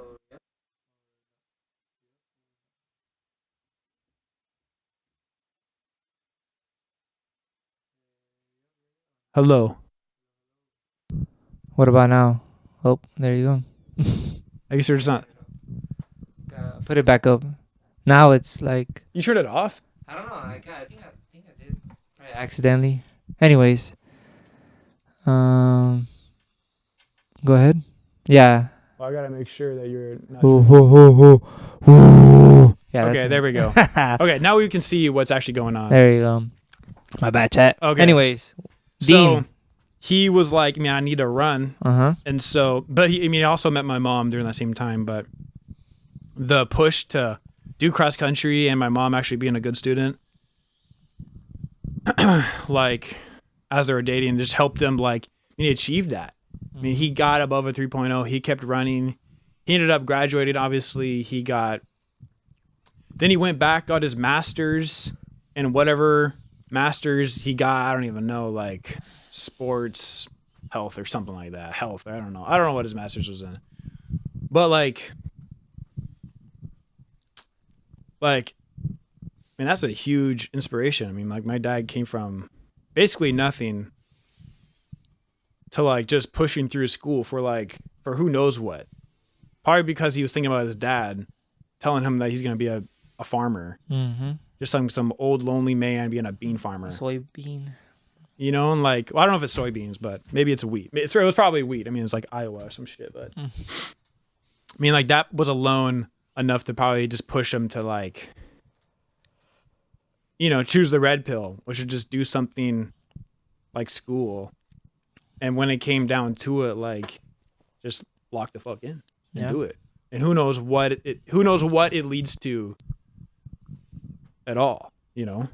Hello. What about now? Oh, there you go. I guess you're just not. Put it back up. Now it's like You turned it off? I don't know. I think I did probably accidentally. Anyways, go ahead. Yeah. Well, I gotta make sure that you're not. Yeah. Okay, there we go. Okay, now we can see what's actually going on. There you go. My bad, chat. Okay. Anyways, So Dean. he was like, I need to run. Uh-huh. And so, but he also met my mom during that same time. But the push to do cross country and my mom actually being a good student, like as they were dating, just helped him like he achieved that. I mean, he got above a 3.0. He kept running. He ended up graduating. Obviously, then he went back, got his master's, and whatever master's he got, I don't even know, like sports health or something like that. Health, I don't know what his master's was in. But like, I mean, that's a huge inspiration. I mean, like my dad came from basically nothing to like just pushing through school for who knows what. Probably because he was thinking about his dad telling him that he's going to be a farmer. Mm-hmm. Just some old lonely man being a bean farmer. Soybean. You know, and like, well, I don't know if it's soybeans, but maybe it's wheat. It was probably wheat. I mean, it's like Iowa or some shit, but I mean, like that was alone enough to probably just push him to like, you know, choose the red pill, which would just do something like school. And when it came down to it, like, just lock the fuck in and do it. And who knows what it leads to at all, you know?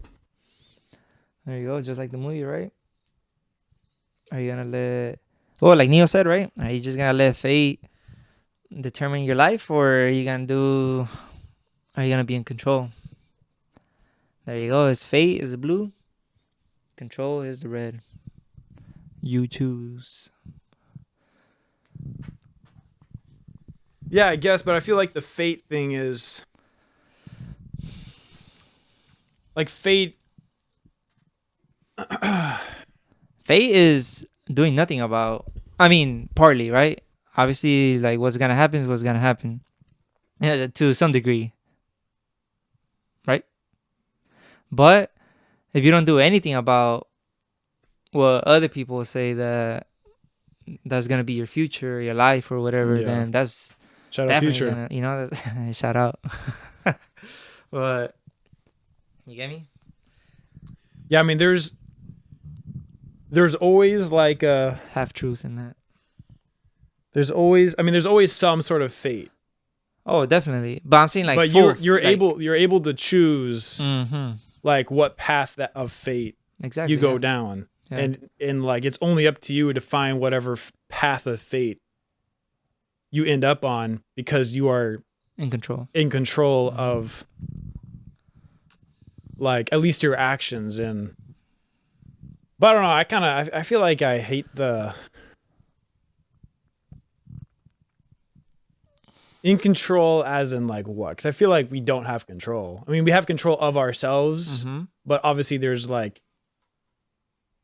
There you go, just like the movie, right? Are you gonna like Neo said, right? Are you just gonna let fate determine your life, or are you gonna be in control? There you go. His fate is the blue, control is the red. You choose. Yeah, I guess, but I feel like the fate thing is like fate. Fate is doing nothing about. I mean, partly, right? Obviously, like what's gonna happen is what's gonna happen. Yeah, to some degree, right? But if you don't do anything about what other people say that's gonna be your future, your life, or whatever, then that's shout out future. Shout out. But you get me? Yeah, I mean, there's always like a half truth in that. There's always some sort of fate. Oh, definitely. But I'm saying like, but you're able to choose like what path of fate you go down. Yeah. And like it's only up to you to find whatever path of fate you end up on because you are in control of like at least your actions. And but I don't know, I feel like I hate the in control as in like what? Because I feel like we don't have control. I mean, we have control of ourselves, but obviously there's like,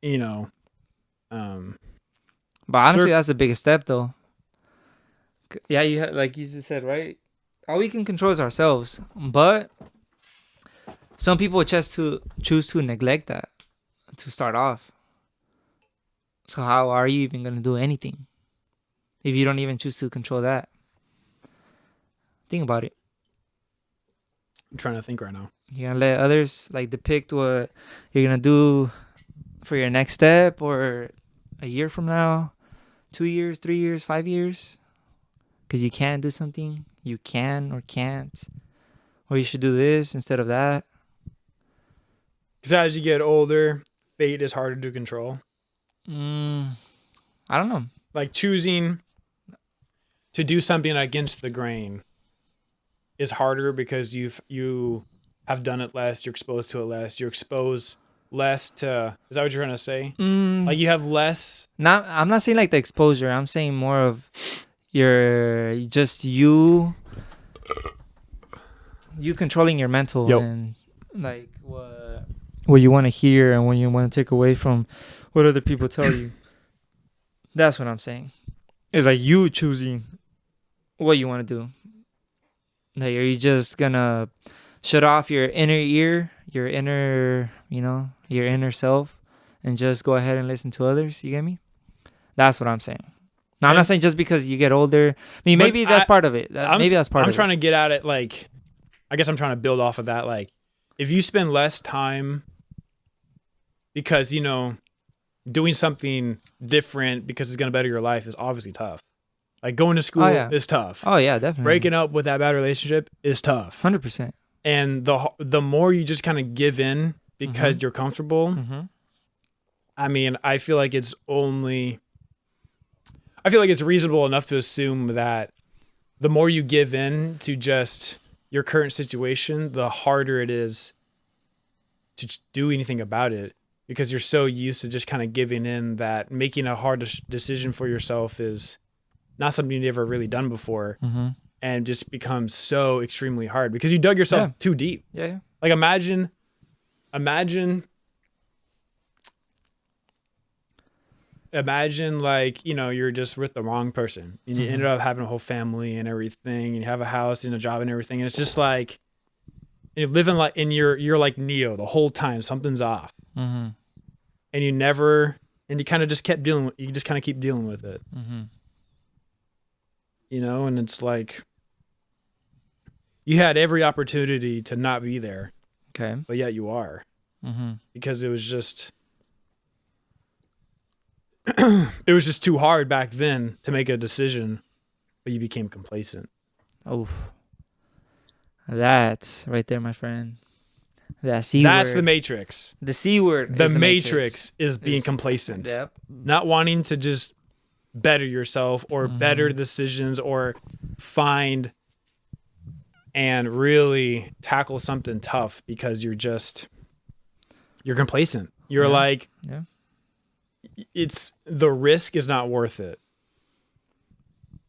you know, but honestly, that's the biggest step, though. Yeah, like you just said, right? All we can control is ourselves, but some people choose to neglect that to start off. So how are you even gonna do anything if you don't even choose to control that? Think about it. I'm trying to think right now. You're gonna let others like depict what you're gonna do for your next step, or a year from now, 2 years, 3 years, 5 years. because you can do something, you can or can't, or you should do this instead of that. Because as you get older, fate is harder to control. I don't know. Like choosing to do something against the grain is harder because you have done it less, you're exposed to it less, you're exposed less to, is that what you're trying to say? Like you have less. I'm not saying like the exposure. I'm saying more of you controlling your mental and like what you want to hear and what you want to take away from what other people tell you. That's what I'm saying. It's like you choosing what you want to do. Like, are you just gonna shut off your inner ear, your inner self, and just go ahead and listen to others? You get me? That's what I'm saying. Now, I'm not saying just because you get older. I mean, maybe that's part of it. Maybe that's part of it. I'm trying to get at it. Like, I guess I'm trying to build off of that. Like, if you spend less time because, doing something different because it's going to better your life is obviously tough. Like going to school is tough. Oh yeah, definitely. Breaking up with that bad relationship is tough. 100%. And the more you just kind of give in because you're comfortable, I mean, I feel like it's reasonable enough to assume that the more you give in to just your current situation, the harder it is to do anything about it, because you're so used to just kind of giving in that making a hard decision for yourself is not something you've ever really done before, and just becomes so extremely hard because you dug yourself too deep. Yeah. Like imagine like, you're just with the wrong person and you ended up having a whole family and everything, and you have a house and a job and everything. And it's just like, and you're living like, and you're like Neo the whole time, something's off. And you kind of just kept you just kind of keep dealing with it. And it's like, you had every opportunity to not be there. Okay. But yet you are. Because it was just too hard back then to make a decision, but you became complacent. Oh, that's right there, my friend. That's the Matrix. The C word. The Matrix is being complacent. Yep. Not wanting to just better yourself or better decisions or find and really tackle something tough because you're complacent. You're like, it's the risk is not worth it,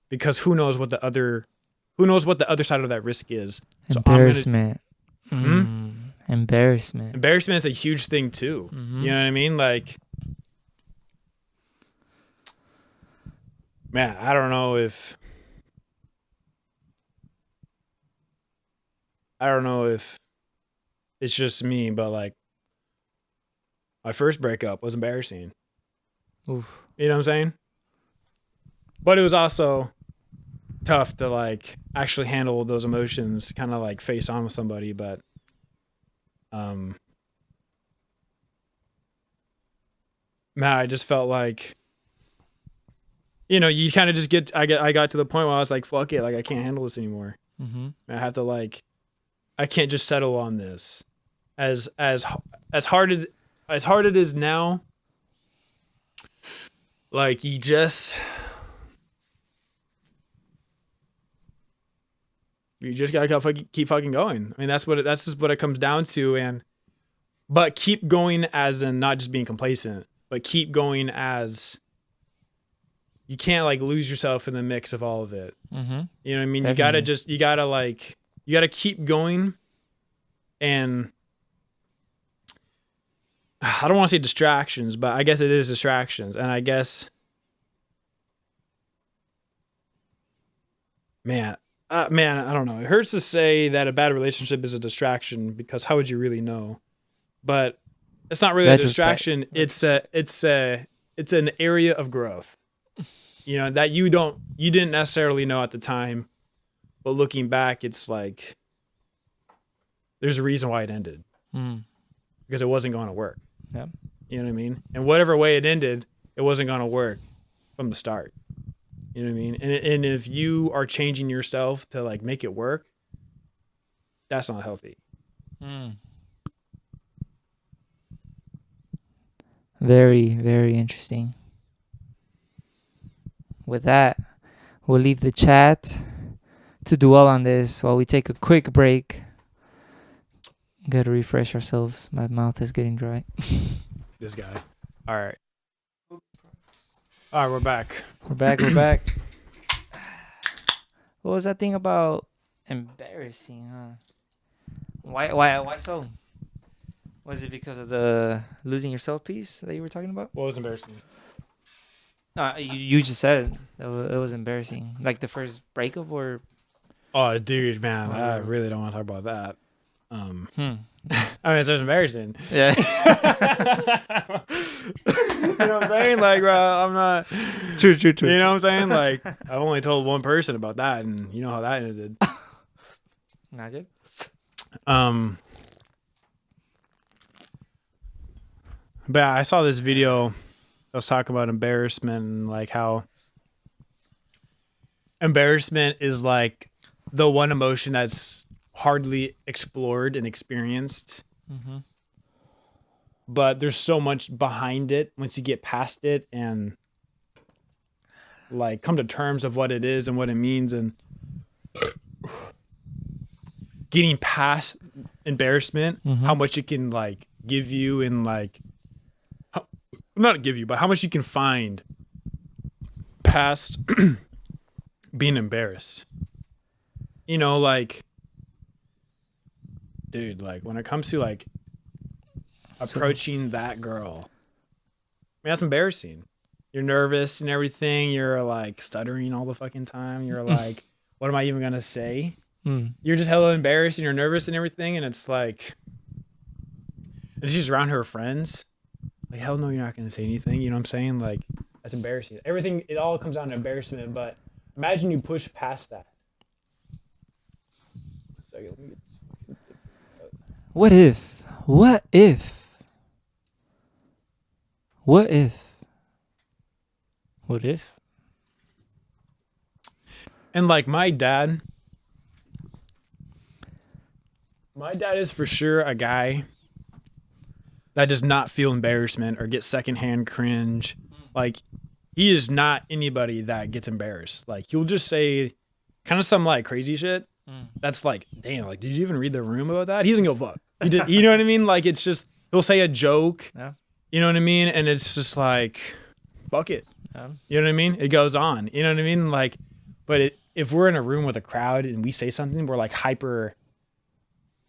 because who knows what the other side of that risk is. Embarrassment. Embarrassment. Embarrassment is a huge thing too. You know what I mean? Like, man, I don't know if it's just me, but like my first breakup was embarrassing. Oof. You know what I'm saying? But it was also tough to like actually handle those emotions, kind of like face on with somebody. But man, I just felt like, you kind of just I got to the point where I was like, fuck it, like I can't handle this anymore. I have to I can't just settle on this. As hard it is now, like you just gotta keep fucking going. I mean, that's just what it comes down to. But keep going as in not just being complacent, but keep going as you can't like lose yourself in the mix of all of it. You know what I mean? Definitely. You gotta keep going. And I don't want to say distractions, but I guess it is distractions. And I guess, man, I don't know. It hurts to say that a bad relationship is a distraction, because how would you really know? But it's not really a distraction. It's an area of growth, that you didn't necessarily know at the time, but looking back, it's like, there's a reason why it ended, because it wasn't going to work. Yeah. You know what I mean? And whatever way it ended, it wasn't going to work from the start. You know what I mean? And if you are changing yourself to like make it work, that's not healthy. Very, very interesting. With that, we'll leave the chat to dwell on this while we take a quick break. Gotta refresh ourselves. My mouth is getting dry. This guy. All right. All right, we're back. We're back. What was that thing about embarrassing, huh? Why so? Was it because of the losing yourself piece that you were talking about? What was embarrassing? You just said it was embarrassing. Like the first breakup or... Oh, dude, man. I really don't want to talk about that. I mean, it's just embarrassing. Yeah. You know what I'm saying? Like, bro, I'm not... True. You know what I'm saying? Like, I've only told one person about that, and you know how that ended. Not good? But I saw this video that was talking about embarrassment and like how embarrassment is like the one emotion that's hardly explored and experienced. Mm-hmm. But there's so much behind it once you get past it and like come to terms of what it is and what it means, and getting past embarrassment, how much it can like give you, and like not give you, but how much you can find past being embarrassed. You know, like, dude, like when it comes to like approaching that girl, I mean, that's embarrassing. You're nervous and everything. You're like stuttering all the fucking time. You're like, what am I even gonna say? You're just hella embarrassed and you're nervous and everything. And it's like, and she's around her friends. Like, hell no, you're not gonna say anything. You know what I'm saying? Like, that's embarrassing. Everything, it all comes down to embarrassment. But imagine you push past that. Second, let me get this. What if? What if? What if? What if? And like my dad is for sure a guy that does not feel embarrassment or get secondhand cringe. Like, he is not anybody that gets embarrassed. Like, he'll just say kind of some like crazy shit. That's like, damn, like, did you even read the room about that? He doesn't go fuck. You know what I mean? Like, it's just, he'll say a joke. Yeah. You know what I mean? And it's just like, fuck it. Yeah. You know what I mean? It goes on. You know what I mean? Like, but if we're in a room with a crowd and we say something, we're like hyper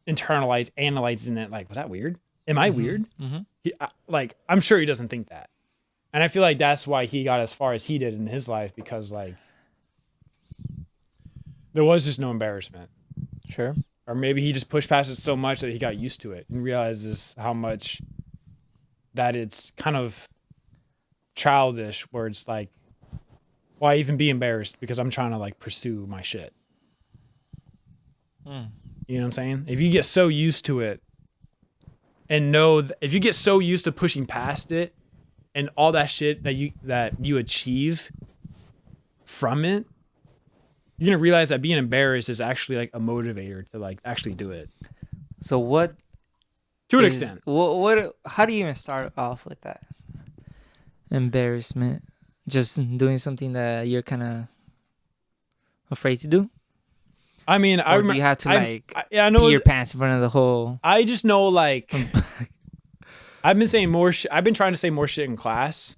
analyzing it. Like, was that weird? Am I weird? Like, I'm sure he doesn't think that. And I feel like that's why he got as far as he did in his life, because like there was just no embarrassment. Sure. Or maybe he just pushed past it so much that he got used to it and realizes how much that it's kind of childish, where it's like, why even be embarrassed? Because I'm trying to like pursue my shit. You know what I'm saying? If you get so used to it and if you get so used to pushing past it and all that shit that you achieve from it, you're going to realize that being embarrassed is actually like a motivator to like actually do it. So what? To an extent. What? How do you even start off with that? Embarrassment. Just doing something that you're kind of afraid to do? I mean, I remember. Do you have to I know pee your pants in front of the whole... I just know, like, I've been saying more shit. I've been trying to say more shit in class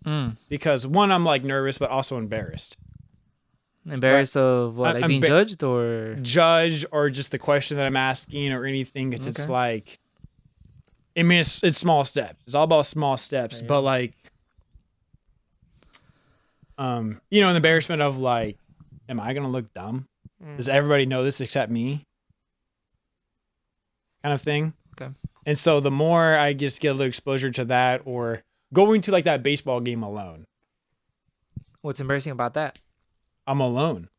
because, one, I'm like nervous, but also embarrassed. Embarrassed of what? Like being judged or? Judged, or just the question that I'm asking or anything. It's just like, I mean, it's small steps. It's all about small steps. Yeah. But like, you know, an embarrassment of like, am I going to look dumb? Does everybody know this except me? Kind of thing. Okay. And so the more I just get a little exposure to that, or going to like that baseball game alone. What's embarrassing about that? I'm alone.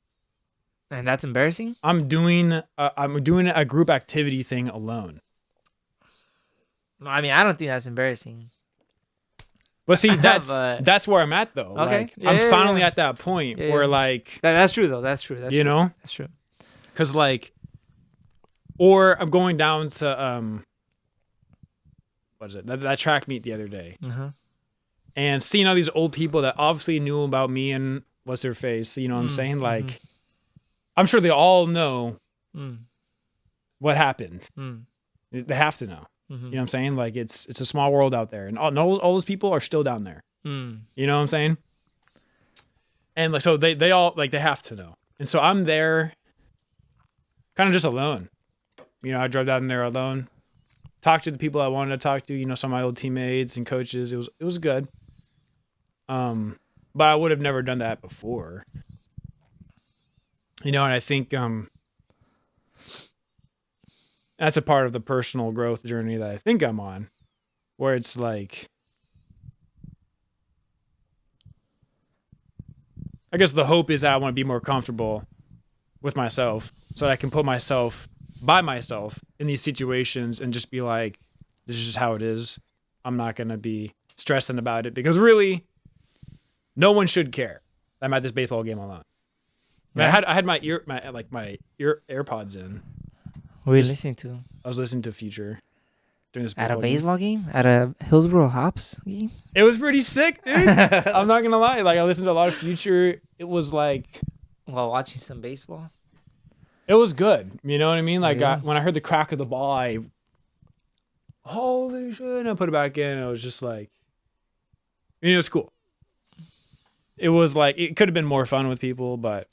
And that's embarrassing? I'm doing a group activity thing alone. I mean, I don't think that's embarrassing. But see, But- that's where I'm at though. Okay. Like, Yeah, I'm yeah, finally yeah. at that point Yeah, where yeah. like, That's true though. That's true. That's you true. know, That's true. because like, or I'm going down to what is it? That track meet the other day, and seeing all these old people that obviously knew about me and what's their face. You know what I'm saying? Like, I'm sure they all know what happened. They have to know. You know what I'm saying? Like, it's a small world out there, and all those people are still down there. You know what I'm saying? And like, so they all like, they have to know. And so I'm there kind of just alone. You know, I drove down there alone, talked to the people I wanted to talk to, you know, some of my old teammates and coaches. It was good. But I would have never done that before. You know, and I think that's a part of the personal growth journey that I think I'm on, where it's like, I guess the hope is that I want to be more comfortable with myself so that I can put myself by myself in these situations and just be like, this is just how it is. I'm not going to be stressing about it, because really no one should care that I'm at this baseball game alone. Yeah. I had my AirPods in. What were you listening to? I was listening to Future during this At a game. baseball game? At a Hillsboro Hops game? It was pretty sick, dude. I'm not gonna lie. Like, I listened to a lot of Future. It was like, While watching some baseball? it was good. You know what I mean? Like, Yeah. when I heard the crack of the ball, holy shit! And I put it back in. And I was just like, it was cool. It was like, it could have been more fun with people, but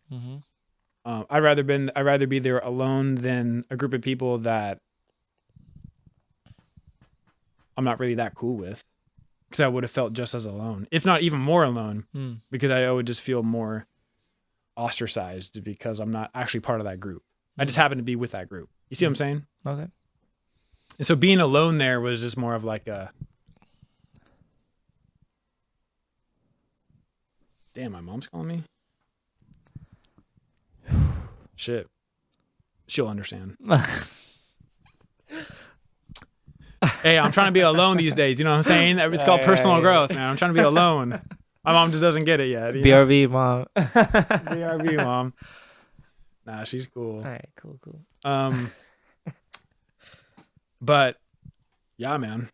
I'd rather be there alone than a group of people that I'm not really that cool with, because I would have felt just as alone, if not even more alone, because I would just feel more ostracized because I'm not actually part of that group. I just happen to be with that group. You see what I'm saying? Okay. And so being alone there was just more of like a, damn, my mom's calling me. Shit. She'll understand. Hey, I'm trying to be alone these days. You know what I'm saying? It's called personal growth, man. I'm trying to be alone. My mom just doesn't get it yet. You know? BRB, mom. BRB, mom. Nah, she's cool. All right, cool. But yeah, man.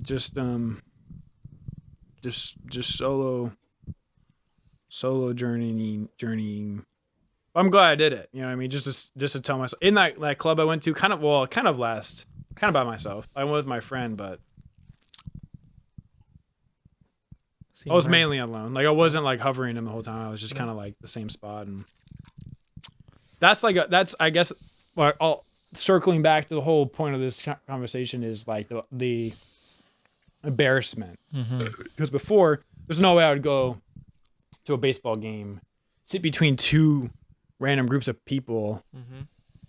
Just solo journeying. I'm glad I did it. You know what I mean? Just to tell myself, in that club I went to, kind of by myself. I went with my friend, but I was mainly alone. Like, I wasn't like hovering him the whole time. I was just kind of like the same spot, and that's I guess, all circling back to the whole point of this conversation is like the embarrassment. Because before, there's no way I would go to a baseball game, sit between two random groups of people,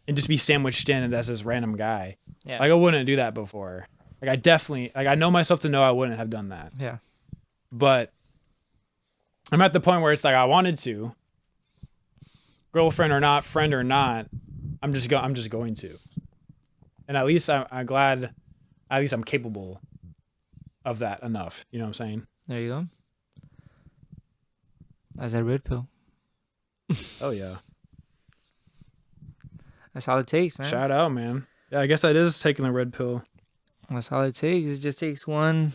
and just be sandwiched in as this random guy. Yeah. Like, I wouldn't do that before. Like, I definitely, like, I know myself to know I wouldn't have done that. Yeah. But I'm at the point where it's like, I wanted to, girlfriend or not, friend or not, I'm just going to. And at least I'm glad, at least I'm capable of that enough. You know what I'm saying? There you go. That's that red pill. Oh yeah. That's all it takes, man. Shout out, man. Yeah, I guess that is taking the red pill. That's all it takes. It just takes one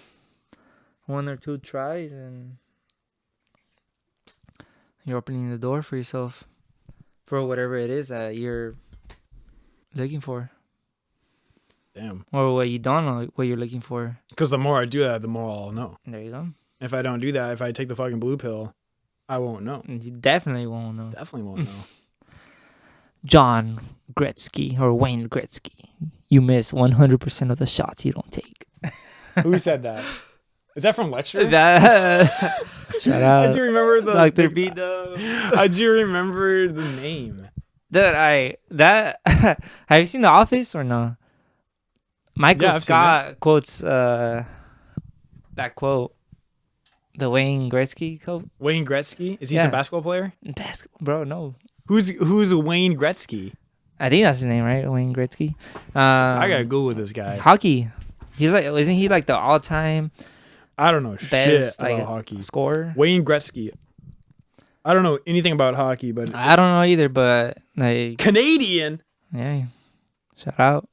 or two tries, and you're opening the door for yourself for whatever it is that you're looking for, Damn. or what you don't know what you're looking for. Because the more I do that, the more I'll know. There you go. If I don't do that, if I take the fucking blue pill, I won't know. You definitely won't know. Definitely won't know. John Gretzky or Wayne Gretzky, you miss 100% of the shots you don't take. Who said that? Is that from lecture? Shout out. I do remember the Dr. B though. I do remember the name. Dude, have you seen The Office or no? Michael Yeah, I've seen Scott quotes that quote, the Wayne Gretzky quote. Wayne Gretzky? Is he Yeah. a basketball player? Basketball, bro, no. Who's Wayne Gretzky? I think that's his name, right? Wayne Gretzky. I gotta Google this guy. Hockey. He's like, isn't he like the all-time I don't know shit about hockey. Scorer. Wayne Gretzky. I don't know anything about hockey, but I don't know either, but like Canadian. Yeah. Shout out.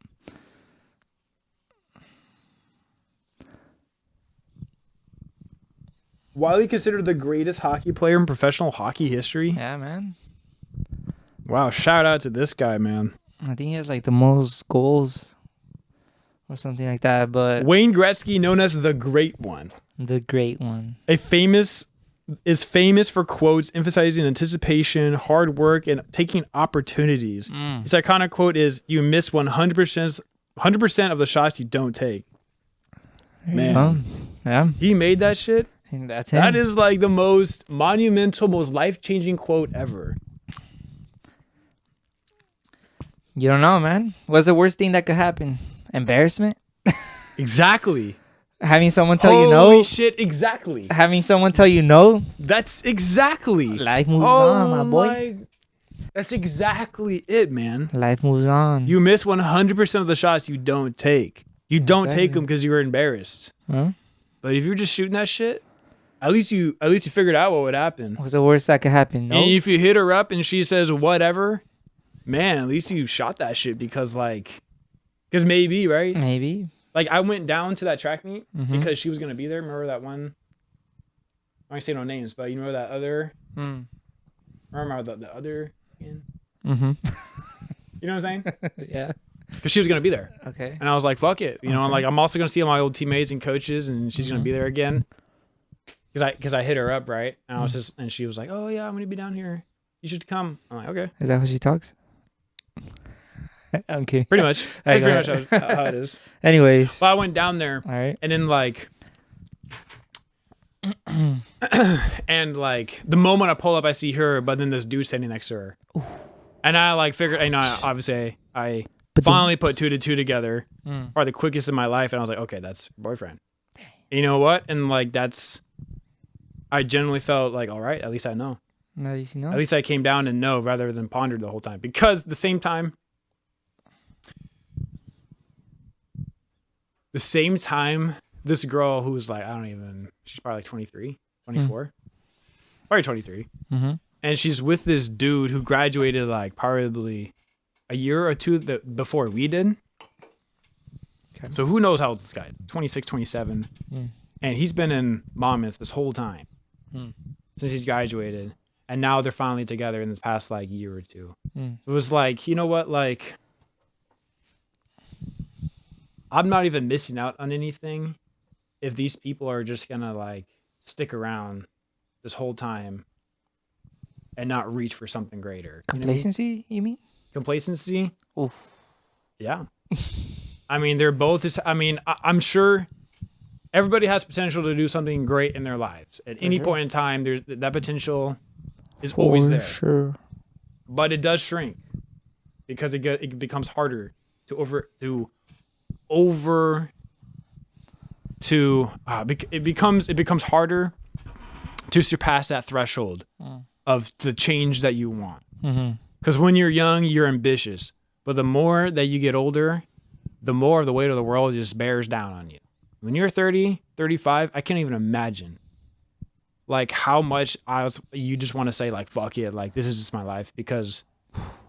Widely considered the greatest hockey player in professional hockey history. Yeah, man. Wow, shout out to this guy, man. I think he has like the most goals or something like that, but Wayne Gretzky, known as the Great One. the great one. Is famous for quotes emphasizing anticipation, hard work, and taking opportunities. His iconic quote is, "You miss 100% of the shots you don't take." Man, yeah, he made that shit. That's him. That is like the most monumental, most life-changing quote ever. You don't know, man. What's the worst thing that could happen? Embarrassment? Exactly. Having someone tell you Holy no? shit, exactly. Having someone tell you no? That's exactly. Life moves on, my boy. That's exactly it, man. Life moves on. You miss 100% of the shots you don't take. You don't take them because you were embarrassed. Huh? But if you're just shooting that shit, at least you figured out what would happen. What's the worst that could happen? No. And if you hit her up and she says whatever, man, at least you shot that shit because maybe, right? Maybe. Like I went down to that track meet because she was gonna be there. Remember that one? I don't say no names, but you remember that other? Remember the other? You know what I'm saying? Yeah. Because she was gonna be there. Okay. And I was like, fuck it. You know, I'm like, I'm also gonna see all my old teammates and coaches, and she's gonna be there again. Because I hit her up, right? And I was and she was like, oh yeah, I'm gonna be down here. You should come. I'm like, okay. Is that how she talks? I'm kidding. Pretty much. That's pretty much how it is. Anyways. Well, I went down there. All right. And then like and like the moment I pull up, I see her, but then this dude standing next to her. Ooh. And I like figured, obviously I finally put 2 to 2 together. Probably the quickest in my life. And I was like, okay, that's boyfriend. You know what? And like I generally felt like, all right, at least I know. At least you know. At least I came down and know rather than pondered the whole time. Because the same time this girl who was like, she's probably like 23, 24, probably 23. And she's with this dude who graduated like probably a year or two before we did. Okay. So who knows how old this guy is? 26, 27. And he's been in Monmouth this whole time since he's graduated. And now they're finally together in this past like year or two. It was like, you know what? Like, I'm not even missing out on anything if these people are just gonna like stick around this whole time and not reach for something greater. Complacency, you mean? Complacency? Oof. Yeah. I mean, they're both. I'm sure everybody has potential to do something great in their lives. At any point in time, there's that potential is always there. Sure. But it does shrink because it becomes harder it becomes harder to surpass that threshold of the change that you want. Because when you're young, you're ambitious, but the more that you get older, the more of the weight of the world just bears down on you. When you're 30, 35, I can't even imagine like how much you just want to say like, fuck it, like this is just my life. Because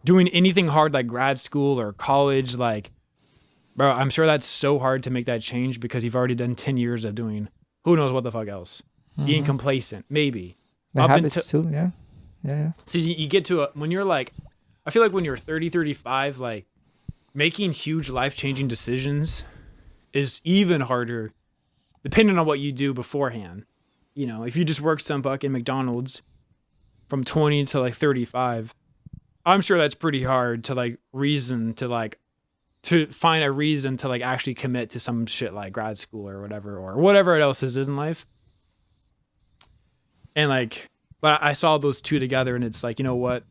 doing anything hard like grad school or college, like, bro, I'm sure that's so hard to make that change because you've already done 10 years of doing who knows what the fuck else. Being complacent, maybe. The habits too, yeah. Yeah. So you get to when you're like, I feel like when you're 30, 35, like making huge life-changing decisions is even harder depending on what you do beforehand. You know, if you just work some fucking McDonald's from 20 to like 35, I'm sure that's pretty hard to like to find a reason to like actually commit to some shit like grad school or whatever else is in life. And like, but I saw those two together and it's like, you know what?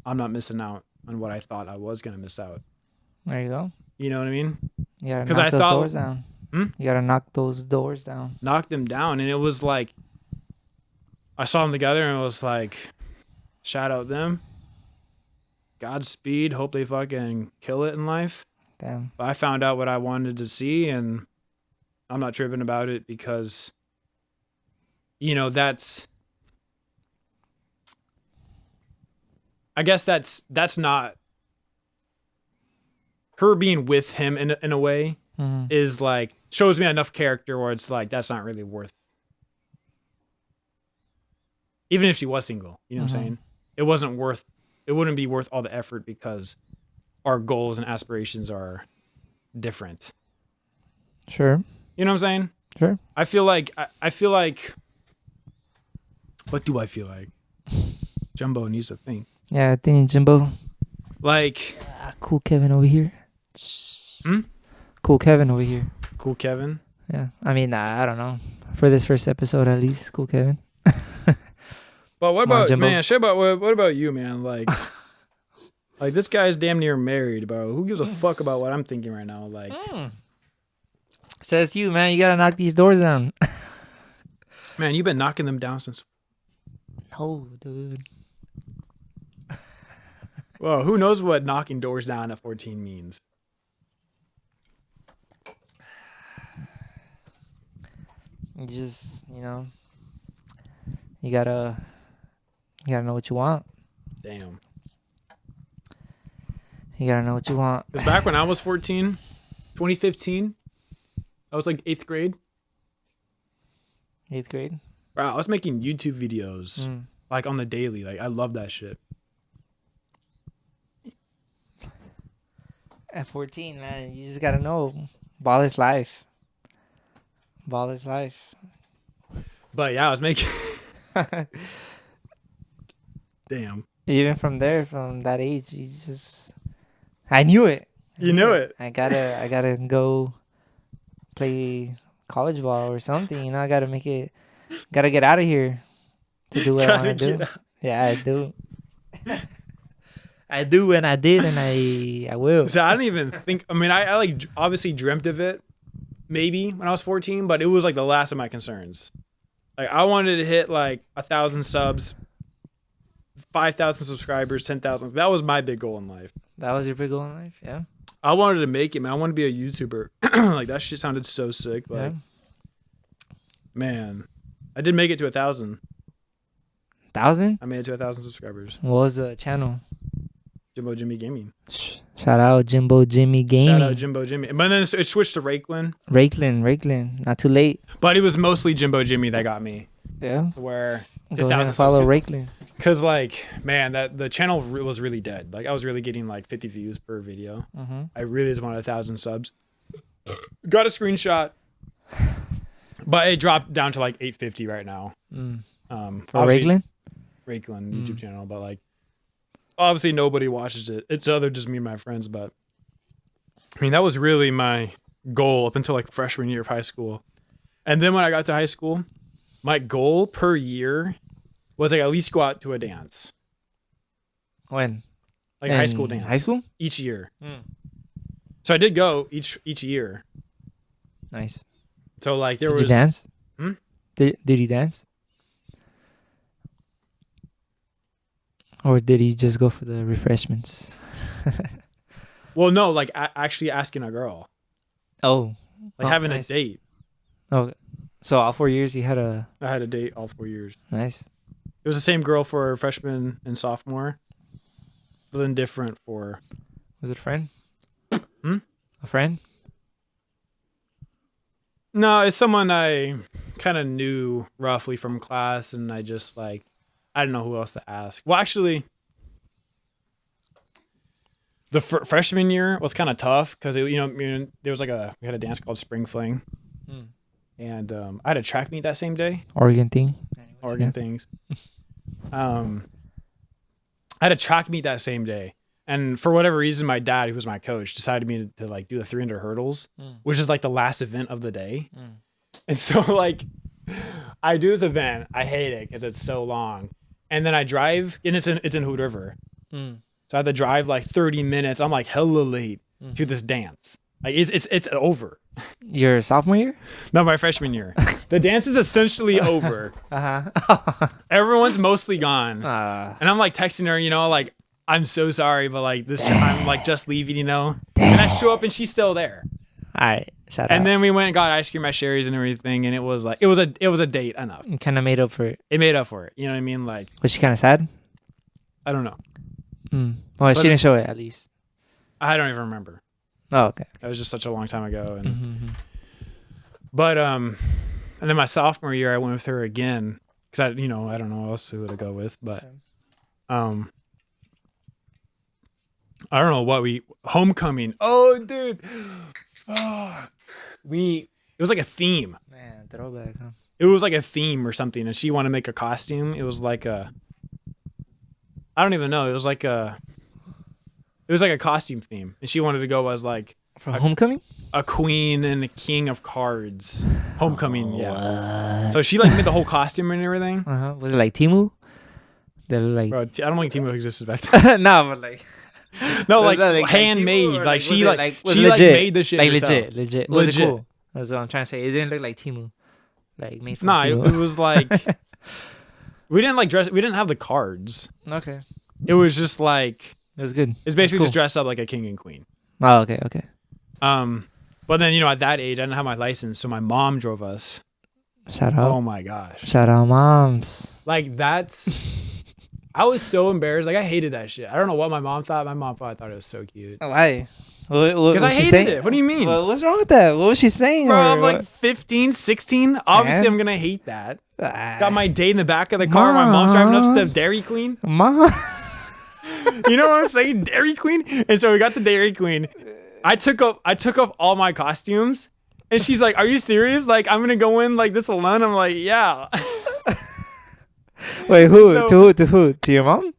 I'm not missing out on what I thought I was going to miss out. There you go. You know what I mean? You gotta knock those doors down. You gotta knock those doors down. Knock them down. And it was like, I saw them together and it was like, shout out them. Godspeed. Hope they fucking kill it in life. Damn. But I found out what I wanted to see and I'm not tripping about it because, you know, I guess that's not her being with him in a way is like shows me enough character where it's like that's not really worth. Even if she was single, you know what I'm saying? It wouldn't be worth all the effort because our goals and aspirations are different. Sure. You know what I'm saying? Sure. I feel like what do I feel like? Jumbo needs to think. Yeah, I think Jimbo. Like Cool Kevin over here. Cool Kevin over here. Cool Kevin. Yeah. I mean, I don't know. For this first episode, at least, Cool Kevin. But what about Jimbo. man? Shit about what about you, man? Like, like this guy's damn near married, bro. Who gives a fuck about what I'm thinking right now? Like, Says you, man. You gotta knock these doors down. man, you've been knocking them down since. No, dude. Well, who knows what knocking doors down at 14 means? You just, you gotta know what you want. Damn. You gotta know what you want. Because back when I was 14, 2015, I was like 8th grade. 8th grade? Bro, I was making YouTube videos like on the daily. Like, I love that shit. At 14, man, you just gotta know. Ball is life. Ball is life. But yeah, I was making. Damn. Even from that age, you just. I knew it. You knew it. I gotta go play college ball or something. I gotta make it. Gotta get out of here to do what I want to do. Yeah, I do. I do, and I did, and I will. So I don't even think. I mean, I like obviously dreamt of it, maybe when I was 14, but it was like the last of my concerns. Like I wanted to hit like 1,000 subs, 5,000 subscribers, 10,000. That was my big goal in life. That was your big goal in life, yeah. I wanted to make it, man. I wanted to be a YouTuber. Like that shit sounded so sick. Like, man, I did make it to 1,000. 1,000? I made it to 1,000 subscribers. What was the channel? Jimbo Jimmy Gaming. Shout out Jimbo Jimmy Gaming. Shout out Jimbo Jimmy. But then it switched to Rakelin. Rakelin. Not too late. But it was mostly Jimbo Jimmy that got me. Yeah. Where go ahead and follow Rakelin. Because like, man, the channel was really dead. Like I was really getting like 50 views per video. I really just wanted 1,000 subs. Got a screenshot. But it dropped down to like 850 right now. For Rakelin? Rakelin YouTube channel, but like obviously nobody watches it. It's other just me and my friends, but I mean that was really my goal up until like freshman year of high school. And then when I got to high school, my goal per year was like at least go out to a dance. When? Like a high school dance. High school? Each year. So I did go each year. Nice. So like there did was you dance? Hmm? Did he dance? Or did he just go for the refreshments? Well, no, like actually asking a girl. Oh. Like having nice. a date. Oh. So all 4 years he had a... I had a date all 4 years. Nice. It was the same girl for freshman and sophomore. But then different for... Was it a friend? A friend? No, it's someone I kind of knew roughly from class, and I just like... I didn't know who else to ask. Well, actually, the freshman year was kind of tough because there was like we had a dance called Spring Fling, and I had a track meet that same day. Oregon thing. Oregon things. I had a track meet that same day, and for whatever reason, my dad, who was my coach, decided me to like do the 300 hurdles, which is like the last event of the day, and so like I do this event. I hate it because it's so long. And then I drive, and it's in Hood River. So I had to drive like 30 minutes. I'm like hella late to this dance. Like it's over. Your sophomore year? No, my freshman year. The dance is essentially over. Everyone's mostly gone. And I'm like texting her, like, I'm so sorry, but like this, I'm like just leaving, And I show up and she's still there. All right. Shout And out. then we went and got ice cream at Sherry's and everything, and it was like it was a date enough. You kind of made up for it. It made up for it. You know what I mean? Like Was she kind of sad? I don't know. Well, But- she didn't show it at least. I don't even remember. Oh, okay. That was just such a long time ago. And Mm-hmm. but and then my sophomore year I went with her again because I don't know what else who to go with, but I don't know what homecoming. Oh, dude. Oh, it was like a theme. Man, throwback, huh? It was like a theme or something, and she wanted to make a costume. It was like I don't even know. It was like a costume theme, and she wanted to go as like For homecoming? a queen and a king of cards. Homecoming, yeah. What? So she like made the whole costume and everything. Was it like Timu? They're like Bro, I don't think Teamwork existed back then. no, but like No, Was like, that, like, handmade. Timu, or, Like was she it, like was she it like legit? made the shit Like herself. legit. Was it Legit. cool? That's what I'm trying to say. It didn't look like Timu. Like made from Nah, Timu. it was like we didn't like dress. We didn't have the cards. Okay. It was just like It was good. it's basically cool. just dress up like a king and queen. Oh, okay. But then at that age I didn't have my license, so my mom drove us. Shout out. Oh my gosh, Shout out moms. like that's. I was so embarrassed. Like I hated that shit. I don't know what my mom thought. My mom probably thought it was so cute. Why? What Because I hated it. What do you mean? Well, what's wrong with that? What was she saying? Bro, or I'm like what? 15, 16. Obviously, Man. I'm going to hate that. Ah, Got my date in the back of the car. My mom's driving up to Mom. Dairy Queen. mom. You know what I'm saying? Dairy Queen. And so we got to Dairy Queen. I took off all my costumes. And she's like, "Are you serious? Like, I'm going to go in like this alone?" I'm like, "Yeah." Wait, who? So- To who? To your mom?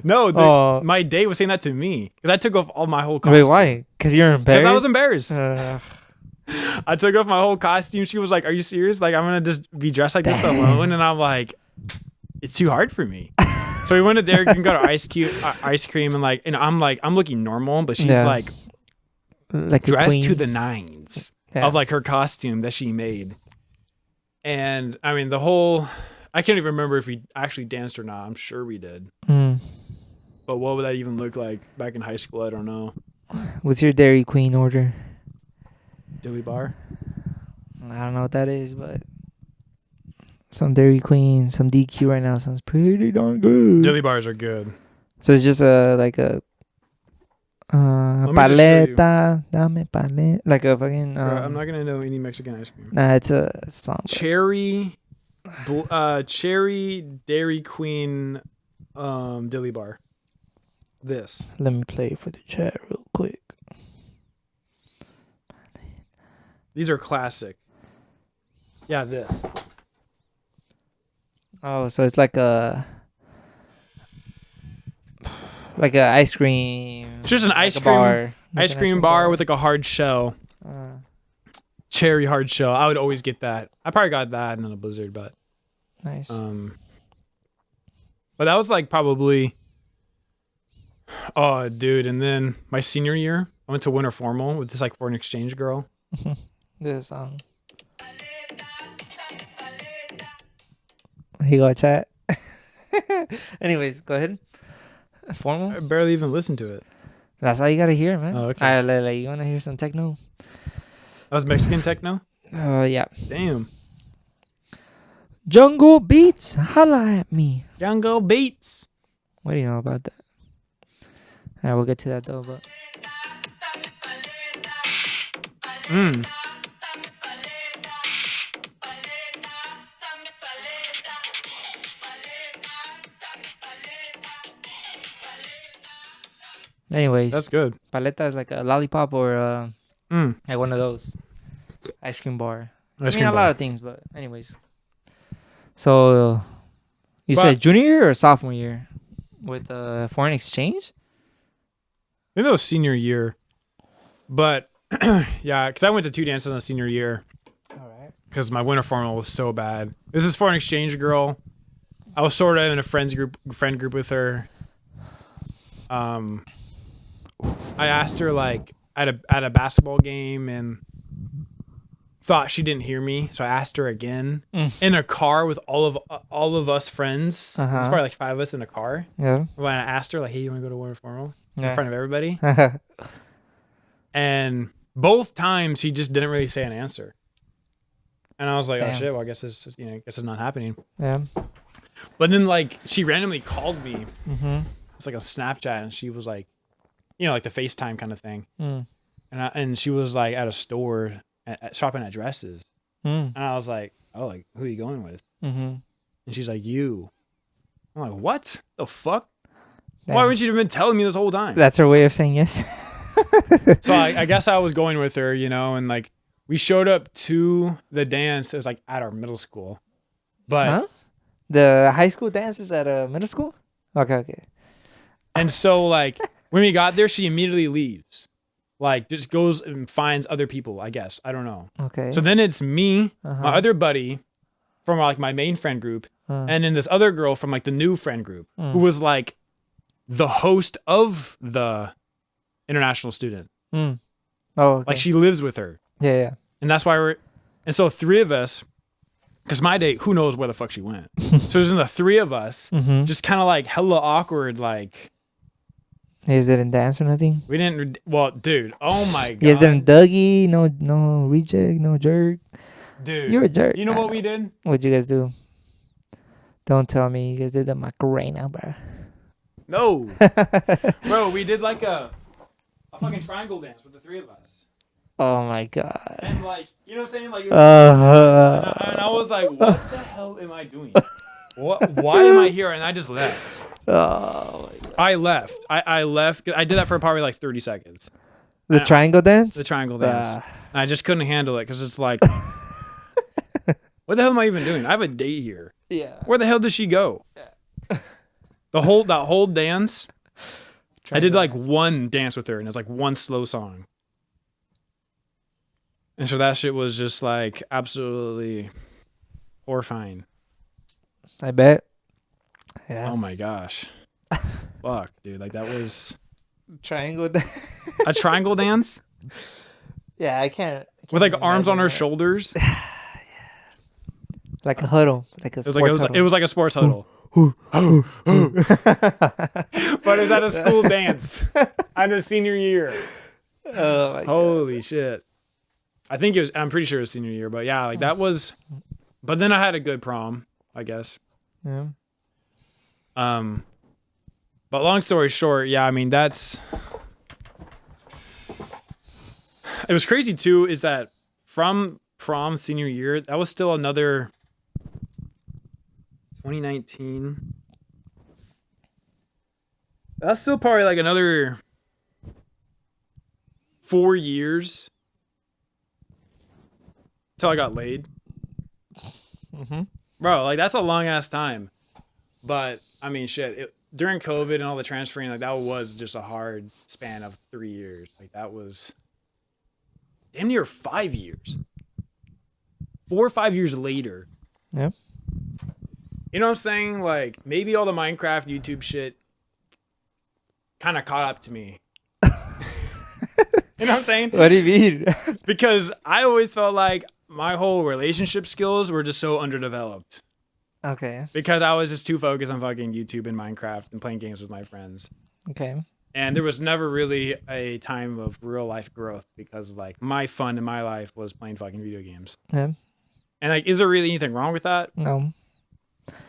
No, Oh. my date was saying that to me. Because I took off all my whole Wait, costume. why? Because you're embarrassed. Because I was embarrassed. Uh, I took off my whole costume. She was like, "Are you serious? Like, I'm going to just be dressed like this alone?" And I'm like, "It's too hard for me." So we went to Dairy Queen, got our ice cream, and I'm looking normal, but she's Yeah. like like a dressed queen. to the nines Yeah. of like her costume that she made. And I mean, I can't even remember if we actually danced or not. I'm sure we did. Mm. But what would that even look like back in high school? I don't know. What's your Dairy Queen order? Dilly bar? I don't know what that is, but some Dairy Queen, some DQ right now sounds pretty darn good. Dilly bars are good. So it's just like a me just show you. paleta, dame paleta, like a fucking. Bro, I'm not going to know any Mexican ice cream. Nah, it's a song. Cherry Dairy Queen Dilly bar. This. Let me play it for the chat real quick. These are classic. Yeah, this. Oh, so it's like a ice cream. It's just an like ice a cream bar. Like ice an cream bar with like a hard shell. Cherry hard shell. I would always get that. I probably got that and then a Blizzard, but nice. but that was like probably oh dude, and then my senior year, I went to winter formal with this like foreign exchange girl. This song. Here you go, chat. Anyways, go ahead. Formal. I barely even listened to it. That's all you gotta hear, man. Oh, okay. Like, you wanna hear some techno? That was Mexican techno? Yeah. Damn. Jungle Beats, holla at me. Jungle Beats. What do you know about that? Alright, we'll get to that though, but anyways, That's good. paleta is like a lollipop or like one of those ice cream bar. Ice I mean, cream a bar. lot of things, but anyways. So, you But- said junior year or sophomore year with foreign exchange? Maybe that was senior year. But yeah, because I went to 2 dances on senior year All right. because my winter formal was so bad. This is foreign exchange girl. I was sort of in a friend group with her. I asked her like at a basketball game and thought she didn't hear me, so I asked her again in a car with all of us friends. It's Uh-huh. probably like 5 of us in a car. Yeah. When I asked her like, "Hey, you want to go to winter formal?" Yeah. in front of everybody, and both times he just didn't really say an answer. And I was like, Damn. oh shit, well I guess it's just, guess it's not happening. Yeah. But then like she randomly called me. Mm-hmm. It's like a Snapchat, and she was like, like the FaceTime kind of thing. Mm. And she was like at a store shopping at dresses. Mm. And I was like, oh, like who are you going with? Mm-hmm. And she's like, you. I'm like, what the fuck? Damn. Why wouldn't you have been telling me this whole time? That's her way of saying yes. So I guess I was going with her, and like we showed up to the dance. It was like at our middle school, but Huh? The high school dance is at a middle school? Okay. and so like when we got there, she immediately leaves, like just goes and finds other people. I guess I don't know. Okay. So then it's me, Uh-huh. my other buddy from like my main friend group, and then this other girl from like the new friend group who was like the host of the international student. Mm. Oh, okay. Like she lives with her. Yeah. And that's why and so three of us, because my date, who knows where the fuck she went. So there's the three of us, Mm-hmm. just kind of like hella awkward. Like You guys didn't dance or nothing? we didn't, well, dude, oh my God. You guys didn't Dougie? No reject, no jerk. Dude, You're a jerk. you know what we did? What'd you guys do? Don't tell me you guys did the Macarena, bro. No. Bro, we did like a fucking triangle dance with the three of us. Oh my God. And like, you know what I'm saying? Like, Uh, and I was like, what the hell am I doing? Why am I here? And I just left. oh my God. I left. I left. I did that for probably like 30 seconds. The triangle dance? The triangle dance. And I just couldn't handle it because it's like, what the hell am I even doing? I have a date here. Yeah. Where the hell did she go? That whole dance. I did like one dance with her, and it's like one slow song. And so that shit was just like absolutely horrifying. I bet. Yeah. Oh my gosh. Fuck, dude. Like that was Triangle dance? a triangle dance Yeah, I can't with like arms on her imagine that. shoulders. Like a huddle. Like a sports huddle. It was like a sports huddle. But it was at a school dance on the senior year. Oh my God. Holy shit. I'm pretty sure it was senior year, but yeah, like that was, but then I had a good prom, I guess. Yeah. But long story short, yeah, I mean, it was crazy too, is that from prom senior year, that was still another 2019. That's still probably like another 4 years till I got laid. Mm-hmm. Bro, like that's a long ass time. But I mean, shit, during COVID and all the transferring, like that was just a hard span of 3 years. Like that was damn near 5 years. 4 or 5 years later. Yeah. You know what I'm saying? Like maybe all the Minecraft YouTube shit kind of caught up to me. You know what I'm saying? What do you mean? Because I always felt like my whole relationship skills were just so underdeveloped. Okay. Because I was just too focused on fucking YouTube and Minecraft and playing games with my friends. Okay. And there was never really a time of real life growth because like my fun in my life was playing fucking video games. Yeah. And like, is there really anything wrong with that? No.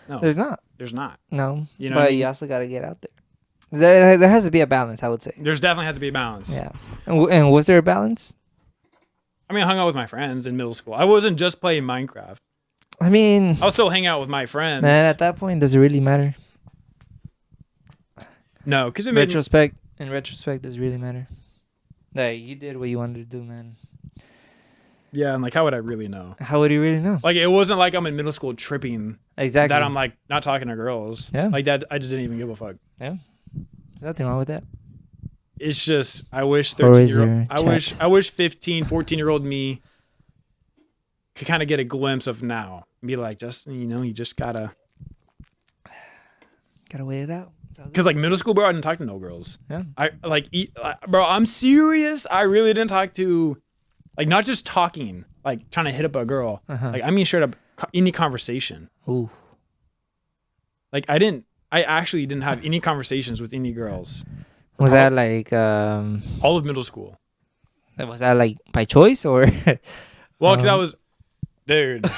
No, There's not. there's not. No. You know but what I mean? you also got to get out there. There has to be a balance, I would say. There's definitely has to be a balance. Yeah. And was there a balance? I mean, I hung out with my friends in middle school. I wasn't just playing Minecraft. I mean, I was still hanging out with my friends. man, at that point, does it really matter? No, because it made In retrospect, does it really matter? Like, you did what you wanted to do, man. yeah, and like, how would I really know? How would you really know? Like, it wasn't like I'm in middle school tripping Exactly. that I'm like not talking to girls. Yeah. Like that, I just didn't even give a fuck. Yeah. There's nothing wrong with that. It's just I wish Or is 13-year-old there I wish 15, 14-year-old me could kind of get a glimpse of now. Be like, just you just gotta wait it out. because like middle school, bro, I didn't talk to no girls. Yeah. I like bro, I'm serious. I really didn't talk to like not just talking, like trying to hit up a girl. Uh-huh. Like I mean straight up any conversation. Ooh. Like I actually didn't have any conversations with any girls. Was that like All of middle school. Was that like by choice or? Well, because I was, dude.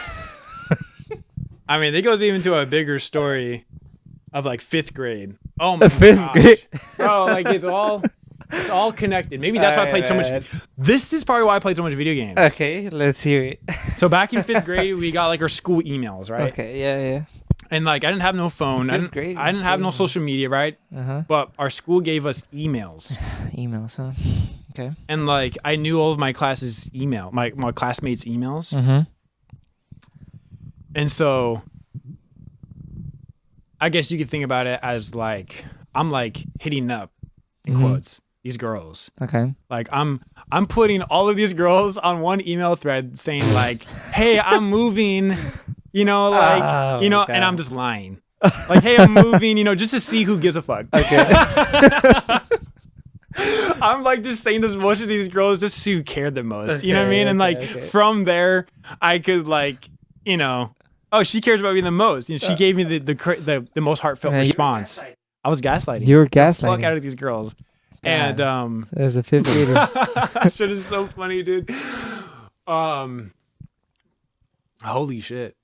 I mean, it goes even to a bigger story of like 5th grade. Oh my Fifth grade, bro! Like it's all connected. Maybe that's why I played so much. This is probably why I played so much video games. Okay, let's hear it. So back in 5th grade, we got like our school emails, right? Okay, yeah. And like I didn't have no phone. I didn't have no social media, right? But our school gave us emails. Emails, huh? Okay. And like I knew all of my class's email, my classmates' emails. And so I guess you could think about it as like I'm like hitting up in quotes these girls. Okay. Like I'm putting all of these girls on one email thread saying like, "Hey, I'm moving," you know, like God. And I'm just lying. Like, "Hey, I'm moving," just to see who gives a fuck. Okay. I'm like just saying this bullshit to these girls just to see who cared the most. You know what I mean? And like from there, I could like, oh, she cares about me the most. She gave me the most heartfelt response. I was gaslighting. You were gaslighting. Fuck out of these girls. God. And as a 5th grader. that shit is so funny, dude. Holy shit.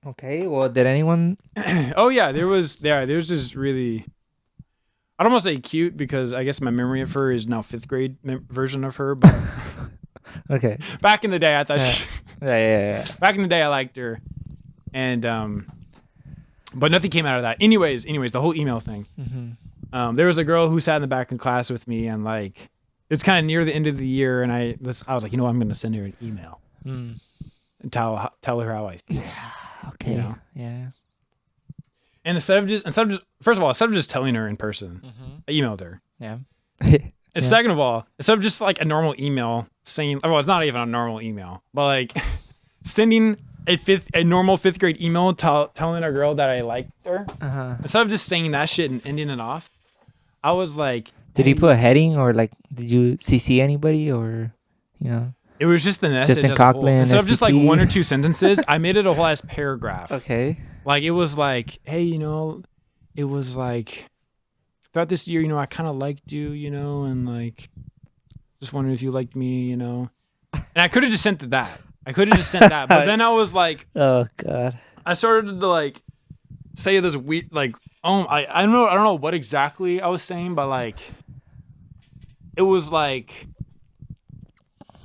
Okay. Well, did anyone? Oh yeah, there was this really. I don't want to say cute because I guess my memory of her is now 5th grade version of her, but okay. Back in the day, I thought yeah. Back in the day, I liked her, and but nothing came out of that. Anyways, the whole email thing. There was a girl who sat in the back in class with me, and like it's kind of near the end of the year, and I was like, I'm going to send her an email and tell her how I feel. Okay. Yeah. And instead of just telling her in person, I emailed her. Yeah. And second of all, instead of just like a normal email saying, well, it's not even a normal email, but like sending a normal 5th grade email telling a girl that I liked her, instead of just saying that shit and ending it off, I was like, did he put a heading or like did you CC anybody or It was just the message. Just in Cochran, instead of just like 1 or 2 sentences, I made it a whole ass paragraph. Okay. Like it was like, hey, it was like throughout this year, I kind of liked you, and like just wondering if you liked me, And I could have just sent that. But then I was like, oh God. I started to like say this weird like, I don't know what exactly I was saying, but like it was like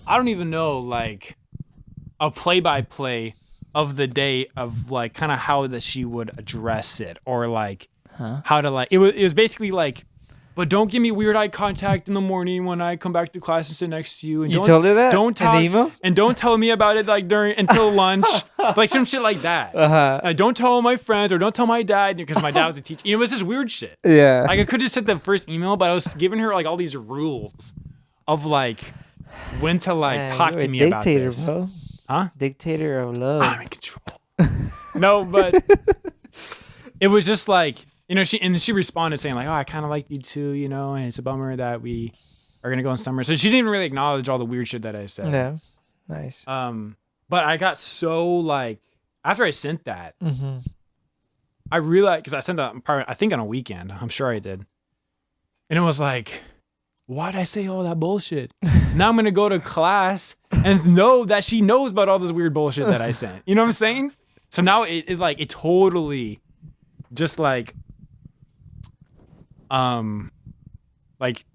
I don't even know, like a play-by-play of the day of like kind of how that she would address it or like how to like it was basically like, but don't give me weird eye contact in the morning when I come back to class and sit next to you. And you told her that? Don't talk in the email? And don't tell me about it like until lunch, like some shit like that. Don't tell my friends or don't tell my dad because my dad was a teacher. It was this weird shit. Yeah. Like I could have sent the first email, but I was giving her like all these rules of like when to like talk to me about this. Bro. Huh? Dictator of love. I'm in control. No, but it was just like, she responded saying like, oh, I kind of like you too, and it's a bummer that we are going to go in summer. So she didn't really acknowledge all the weird shit that I said. Yeah. Nice. But I got so like, after I sent that, I realized, because I sent that I think on a weekend, I'm sure I did. And it was like, why'd I say all that bullshit? Now I'm going to go to class and know that she knows about all this weird bullshit that I sent. You know what I'm saying? So now it totally just like, like,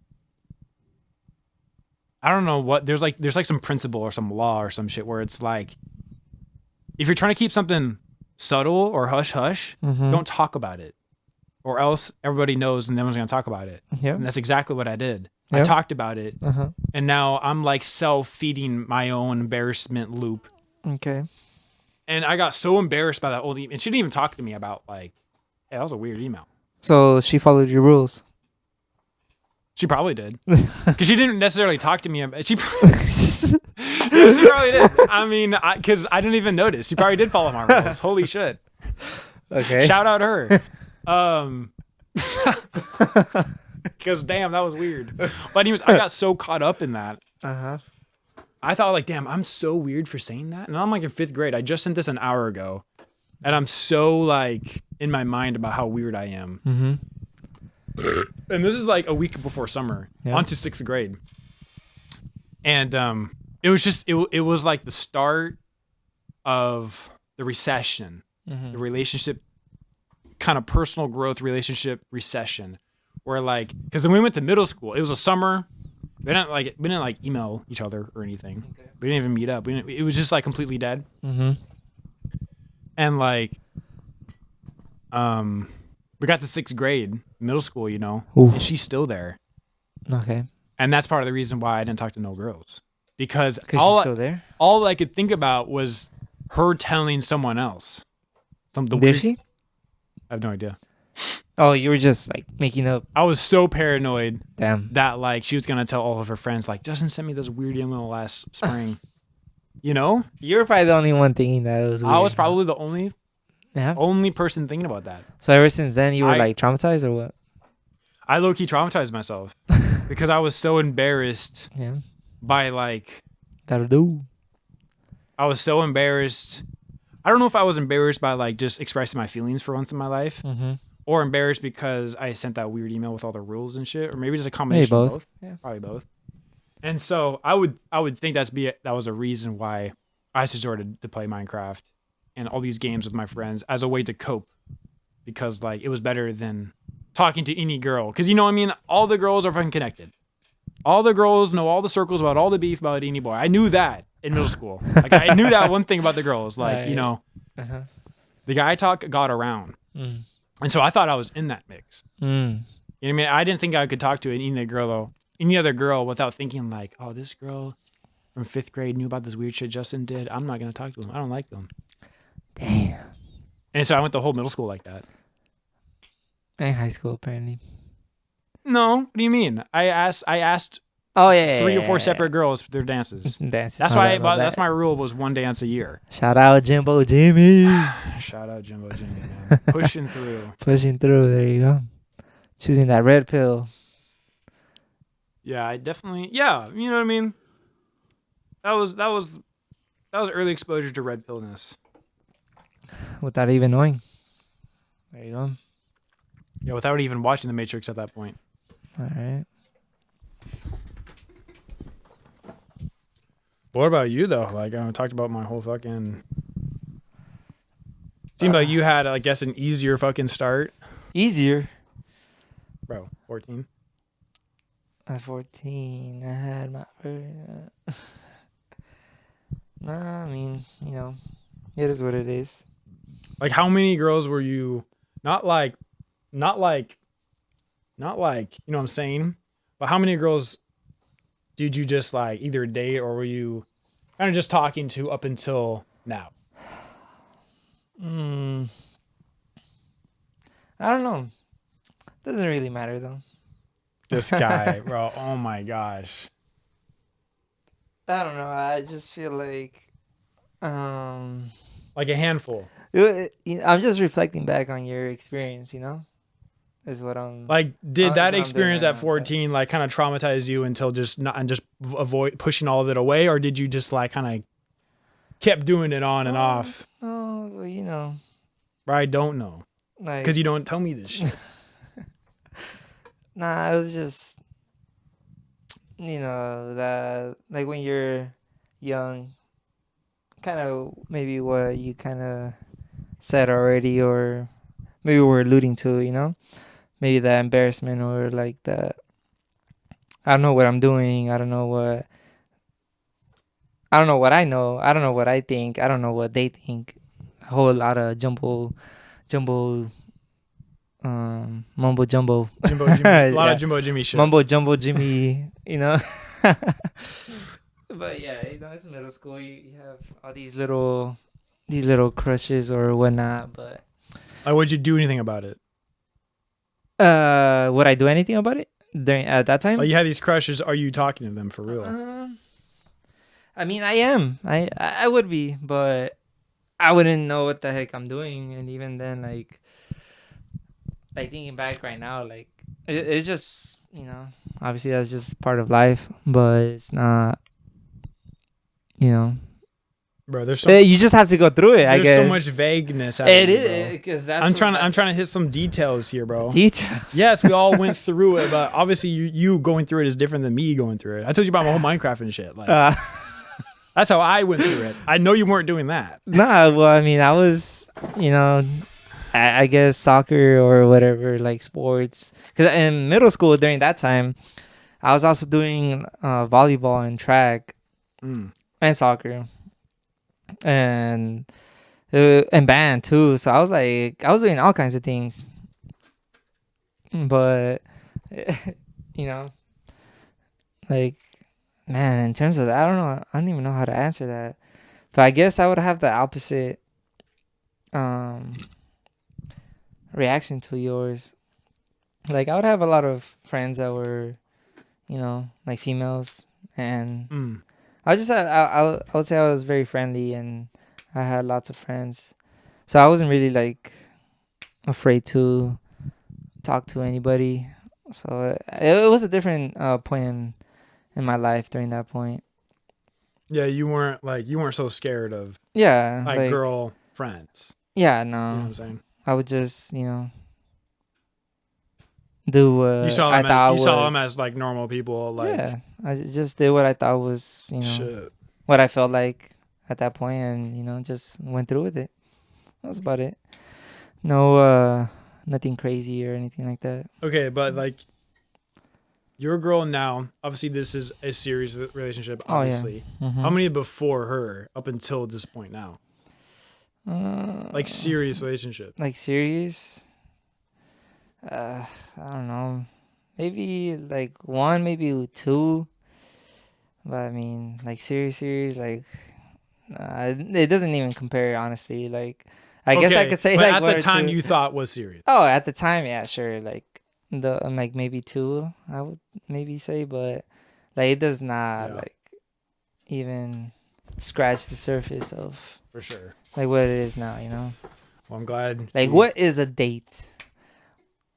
I don't know what, there's like some principle or some law or some shit where it's like, if you're trying to keep something subtle or hush hush, don't talk about it. Or else everybody knows and no one's going to talk about it. Yep. And that's exactly what I did. Yep. I talked about it. And now I'm like self-feeding my own embarrassment loop. Okay. And I got so embarrassed by that old email. And she didn't even talk to me about like, hey, that was a weird email. So she followed your rules. She probably did. Because she didn't necessarily talk to me. She probably, she probably did. I mean, because I didn't even notice. She probably did follow my rules. Holy shit. Okay. Shout out her. Because damn, that was weird. But anyways, I got so caught up in that. I thought like, damn, I'm so weird for saying that. And I'm like in 5th grade. I just sent this an hour ago. And I'm so like in my mind about how weird I am. And this is like a week before summer, on to 6th grade. And it was just it was like the start of the recession, the relationship kind of personal growth relationship recession, where like because when we went to middle school, it was a summer. We didn't like email each other or anything. Okay. We didn't even meet up. It was just like completely dead. Mm-hmm. And like we got to 6th grade, middle school, you know, Oof. and she's still there. Okay. And that's part of the reason why I didn't talk to no girls. Because She's still there. all I could think about was her telling someone else. Did she? I have no idea. Oh, you were just like making up. I was so paranoid Damn. that like she was gonna tell all of her friends like Justin sent me this weird email last spring. You know? You were probably the only one thinking that it was weird. I was probably the only Yeah. person thinking about that. So ever since then, you were like traumatized or what? I low-key traumatized myself because I was so embarrassed Yeah. by like That'll do. I was so embarrassed. I don't know if I was embarrassed by like just expressing my feelings for once in my life, Mm-hmm. or embarrassed because I sent that weird email with all the rules and shit, or maybe just a combination Maybe of both. both. Yeah. Probably both. And so I would think that was a reason why I resorted to play Minecraft and all these games with my friends as a way to cope, because like it was better than talking to any girl. Because you know what I mean, all the girls are fucking connected. All the girls know all the circles about all the beef about any boy. I knew that in middle school. Like I knew that one thing about the girls. Like Right. you know, Uh-huh. the guy talk got around, Mm. and so I thought I was in that mix. Mm. You know what I mean? I didn't think I could talk to any other girl without thinking like, oh, this girl from 5th grade knew about this weird shit Justin did. I'm not gonna talk to him. I don't like him. Damn. And so I went the whole middle school like that. And high school, apparently. No, what do you mean? I asked Oh yeah. 3 or 4 separate girls for their dances. Dances. That's My why bad, my that's bad. my rule was 1 dance a year. Shout out Jimbo Jimmy. Shout out Jimbo Jimmy, man. Pushing through. Pushing through. There you go. Choosing that red pill. Yeah, I definitely. Yeah, you know what I mean. That was early exposure to red pillness. Without even knowing. There you go. Yeah, without even watching The Matrix at that point. All right. What about you though? Like I talked about my whole fucking. Seemed like you had, I guess, an easier fucking start, Easier. bro. 14. At 14, I had my first. Nah, I mean, you know, it is what it is. Like, how many girls were you? Not like, you know what I'm saying? But how many girls did you just like either date or were you kind of just talking to up until now? I don't know. Doesn't really matter though. This guy, bro. Oh my gosh. I don't know. I just feel like, Like a handful. I'm just reflecting back on your experience. You know, is what I'm Like, did that's that what I'm experience doing at right now, 14 like kind of traumatize you until just not and just avoid pushing all of it away, or did you just like kind of kept doing it on and off? Oh, well, you know, Or I don't know like because you don't tell me this shit. Nah, it was just, you know, that like when you're young, kind of maybe what you kind of said already, or maybe we're alluding to, you know, maybe the embarrassment or like the, I don't know what I'm doing. I don't know what I know. I don't know what I think. I don't know what they think. A whole lot of jumbo, mumbo jumbo. Jimbo Jimmy, a lot Yeah. of Jimbo Jimmy shit. Mumbo jumbo Jimmy, you know. But yeah, you know, it's middle school. You have all these little crushes or whatnot. But Like, would you do anything about it? would I do anything about it during at that time? Like, you had these crushes. Are you talking to them for real? I mean, I am. I would be, but I wouldn't know what the heck I'm doing. And even then, like thinking back right now, like it's just, you know, obviously that's just part of life, but it's not, you know. Bro, You just have to go through it. I guess there's so much vagueness. It is because that's. I'm trying to hit some details here, bro. Details. Yes, we all went through it, but obviously you going through it is different than me going through it. I told you about my whole Minecraft and shit. Like that's how I went through it. I know you weren't doing that. Nah, well, I mean, I was, I guess soccer or whatever, like sports. Because in middle school during that time, I was also doing volleyball and track and soccer and band too. So I was doing all kinds of things. But, like, man, in terms of that, I don't know. I don't even know how to answer that. But I guess I would have the opposite reaction to yours. Like, I would have a lot of friends that were, like females, and I would say I was very friendly, and I had lots of friends, so I wasn't really like afraid to talk to anybody. So it was a different point in my life during that point. Yeah, you weren't so scared of like girl friends. Yeah, no. You know what I'm saying? I would just, do what you saw them as like normal people. Like, yeah, I just did what I thought was, what I felt like at that point, and just went through with it. That was about it. No, nothing crazy or anything like that. Okay, but like, your girl now, obviously this is a serious relationship, obviously. Oh, yeah. Mm-hmm. How many before her up until this point now? Like serious relationship. Like serious? I don't know. Maybe like one, maybe two. But I mean, like serious, like it doesn't even compare, honestly. Like I guess I could say but like at the time you thought was serious. Oh, at the time, yeah, sure. Like like maybe two, I would maybe say, but like it does not like even scratch the surface of for sure like what it is now. Well, I'm glad. Like, what is a date?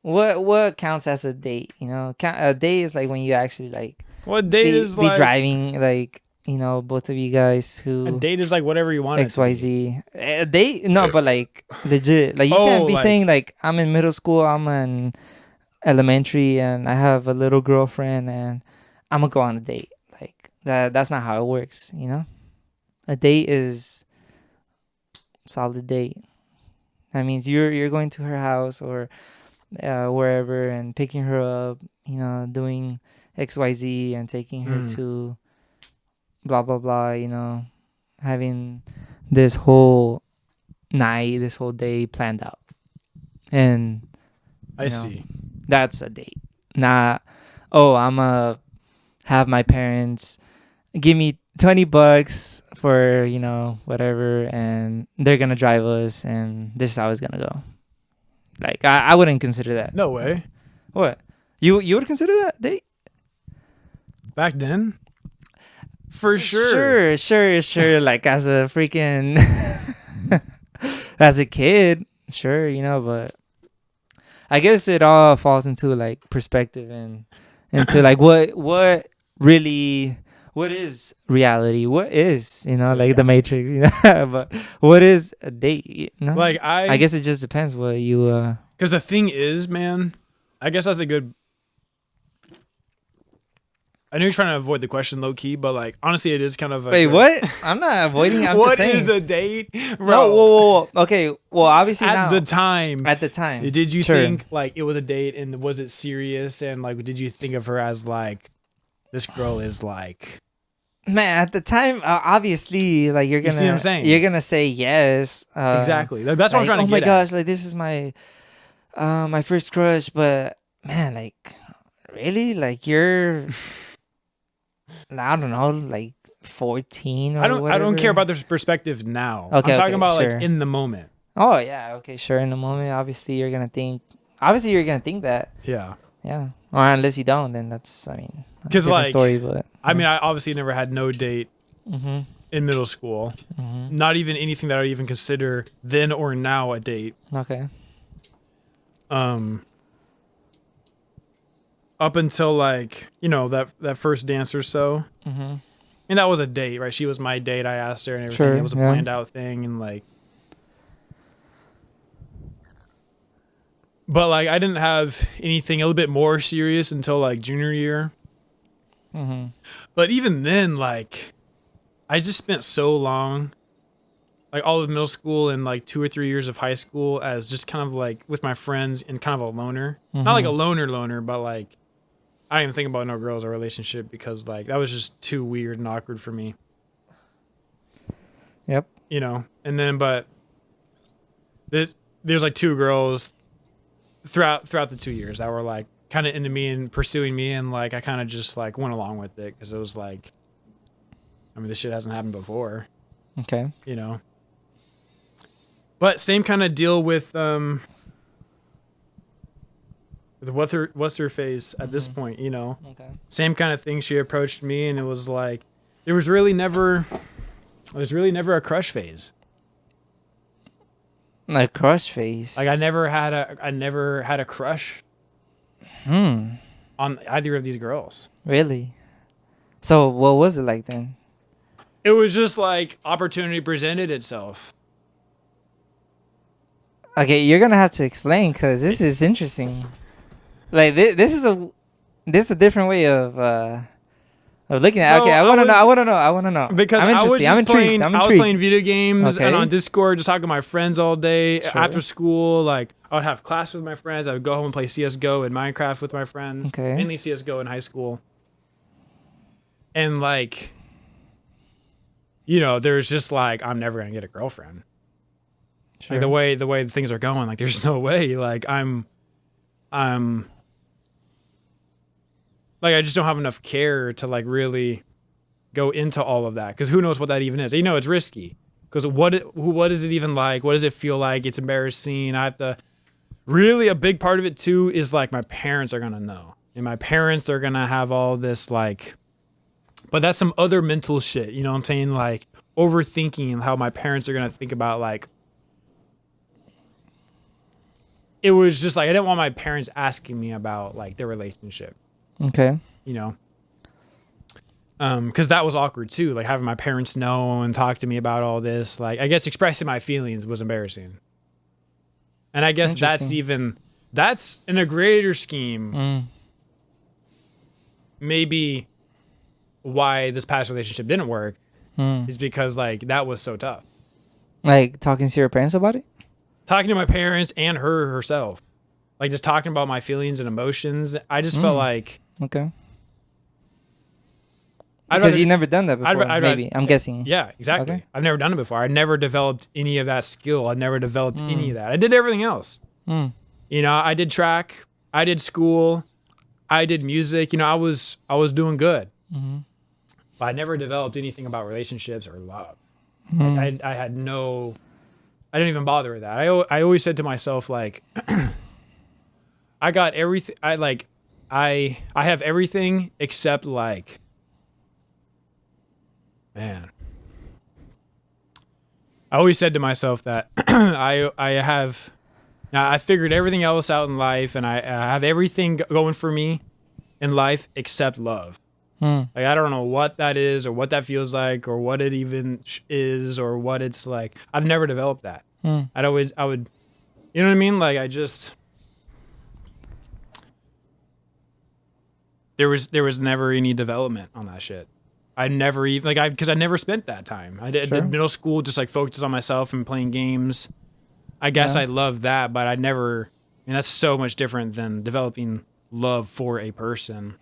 What counts as a date? A date is like when you actually like. What date is like? Be driving, like, both of you guys who. A date is like whatever you want. XYZ. A date? No, but like legit. Like you can't be saying like I'm in middle school, I'm in elementary, and I have a little girlfriend, and I'm gonna go on a date. Like that's not how it works. A date is solid date. That means you're going to her house or wherever and picking her up, doing XYZ and taking her to blah blah blah, having this whole night, this whole day planned out. And I see. That's a date. Not, I'm gonna have my parents give me $20 for, whatever, and they're gonna drive us, and this is how it's gonna go. Like, I wouldn't consider that. No way. What? You would consider that date? Back then? For sure. Sure. Like, as a freaking... as a kid, sure, but... I guess it all falls into, like, perspective and into, like, what really... What is reality? What is, like the Matrix, but what is a date? Like I guess it just depends what you because the thing is, man, I guess that's a good. I know you're trying to avoid the question low key, but like honestly, it is kind of. Wait, what? I'm not avoiding. I'm what just saying. Is a date, bro? No, whoa. Okay, well, obviously at the time, did you think like it was a date, and was it serious, and like did you think of her as like this girl is like. Man, at the time, obviously, like you're gonna. You see what I'm saying? You're gonna say yes. Exactly. That's what I'm trying to get. Oh my gosh! Like this is my, my first crush. But man, like, really, like you're. I don't know, like 14 or whatever. I don't care about the perspective now. Okay, I'm talking about sure. like in the moment. Oh yeah, okay, sure. In the moment, obviously, you're gonna think. Obviously, you're gonna think that. Yeah. Yeah. Or unless you don't, then that's. I mean. Because like, story, but, I mean, I obviously never had no date in middle school. Not even anything that I would even consider then or now a date. Okay. Up until like that first dance or so. And that was a date, right? She was my date. I asked her and everything. Sure, It was a yeah. planned out thing, and like, but like I didn't have anything a little bit more serious until like junior year. Mm-hmm. But even then, like, I just spent so long, like all of middle school and like 2 or 3 years of high school as just kind of like with my friends and kind of a loner. Mm-hmm. Not like a loner, but like I didn't even think about no girls or relationship because like that was just too weird and awkward for me. Yep. You know, and then but there's like 2 girls throughout the 2 years that were like kind of into me and pursuing me, and like I kind of just like went along with it because it was like, I mean, this shit hasn't happened before, Okay. you know. But same kind of deal with what's her face at this point, you know. Okay. Same kind of thing. She approached me, and it was like there was really never a crush phase. Like crush face. Like I never had a crush on either of these girls. Really? So what was it like then? It was just like opportunity presented itself. Okay, you're gonna have to explain because this is interesting. Like this is a different way of looking at it. No, Okay, I want to know. Because I'm I was interested. just I'm intrigued. playing, I'm I was intrigued. playing video games Okay. and on Discord, just talking to my friends all day. Sure. After school, like I would have class with my friends. I would go home and play CS:GO and Minecraft with my friends. Okay. Mainly CS:GO in high school. And like, you know, there's just like I'm never gonna get a girlfriend. Sure. Like the way things are going, like there's no way. Like I'm like I just don't have enough care to like really go into all of that, because who knows what that even is. You know, it's risky because what is it even like? What does it feel like? It's embarrassing. I have to really, a big part of it too is like my parents are gonna know, and my parents are gonna have all this like, but that's some other mental shit, you know what I'm saying? Like overthinking how my parents are gonna think about like, it was just like I didn't want my parents asking me about like their relationship, Okay. you know. Because that was awkward too, like having my parents know and talk to me about all this. Like I guess expressing my feelings was embarrassing, and I guess that's in a greater scheme maybe why this past relationship didn't work is because like that was so tough. Like talking to your parents about it? Talking to my parents and herself, like just talking about my feelings and emotions. I just felt like Okay. Because you never done that before, maybe. I'm guessing. Yeah, exactly. Okay. I've never done it before. I never developed any of that skill. I never developed any of that. I did everything else. You know, I did track. I did school. I did music. You know, I was doing good. But I never developed anything about relationships or love. Like, I had no. I didn't even bother with that. I always said to myself like, I got everything. I have everything except like. Man, I always said to myself that I figured everything else out in life, and I have everything going for me in life except love. Like I don't know what that is, or what that feels like, or what it even is, or what it's like. I've never developed that. I would, you know what I mean? Like I just there was never any development on that shit. I never even because I never spent that time. I did middle school just like focused on myself and playing games. I guess I love that, but I never. I mean, that's so much different than developing love for a person.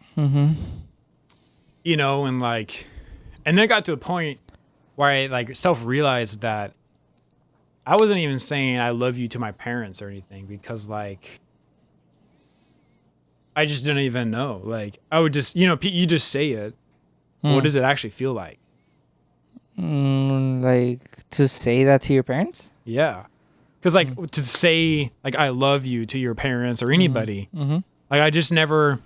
You know, and like, and then it got to a point where I like self-realized that I wasn't even saying I love you to my parents or anything, because like I just didn't even know. Like I would just, you know, you just say it. What does it actually feel like? Like to say that to your parents? Yeah. Because like to say like I love you to your parents or anybody, like I just never.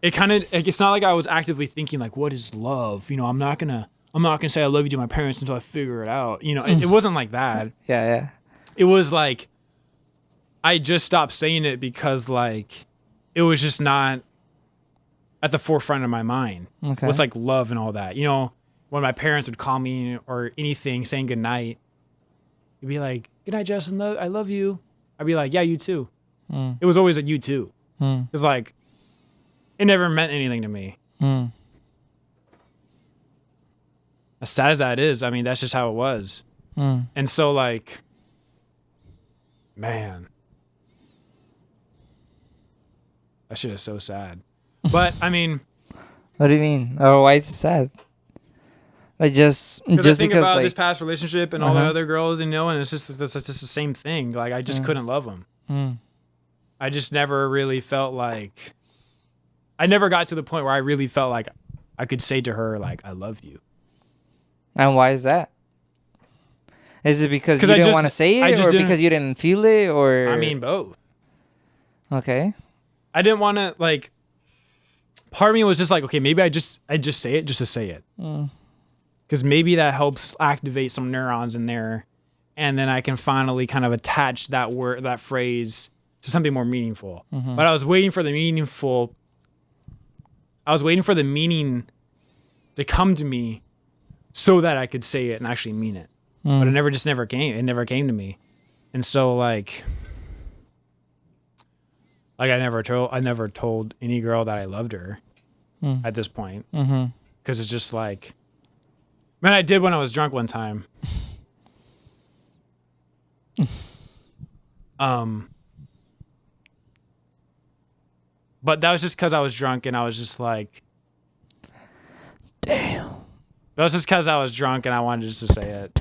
It kind of like, it's not like I was actively thinking like, what is love? You know, I'm not gonna say I love you to my parents until I figure it out. You know, it wasn't like that. Yeah. It was like I just stopped saying it because like it was just not. at the forefront of my mind Okay. with like love and all that. You know, when my parents would call me or anything saying good night, you'd be like, good night, Justin. I love you. I'd be like, yeah, you too. Mm. It was always a you too. Mm. It's like, it never meant anything to me. Mm. As sad as that is, I mean, that's just how it was. Mm. And so like, man, that shit is so sad. But I mean, What do you mean? Or why is it sad? Like just I think because about like this past relationship and all the Uh-huh. other girls, and and it's just the same thing. Like I just couldn't love them. Mm. I just never really felt like I never got to the point where I really felt like I could say to her like I love you. And why is that? Is it because you 'Cause I didn't just- want to say I it, just or didn't- because you didn't feel it, or I mean both. okay, I didn't want to like. Part of me was just like, okay, maybe I just say it just to say it, because maybe that helps activate some neurons in there, and then I can finally kind of attach that word, that phrase, to something more meaningful. But I was waiting for the meaningful. I was waiting for the meaning to come to me, so that I could say it and actually mean it. But it never came. It never came to me, and so like I never told any girl that I loved her at this point, because it's just like, man, I did when I was drunk one time. But that was just because I was drunk and I was just like, damn. that was just because I was drunk and I wanted just to say it.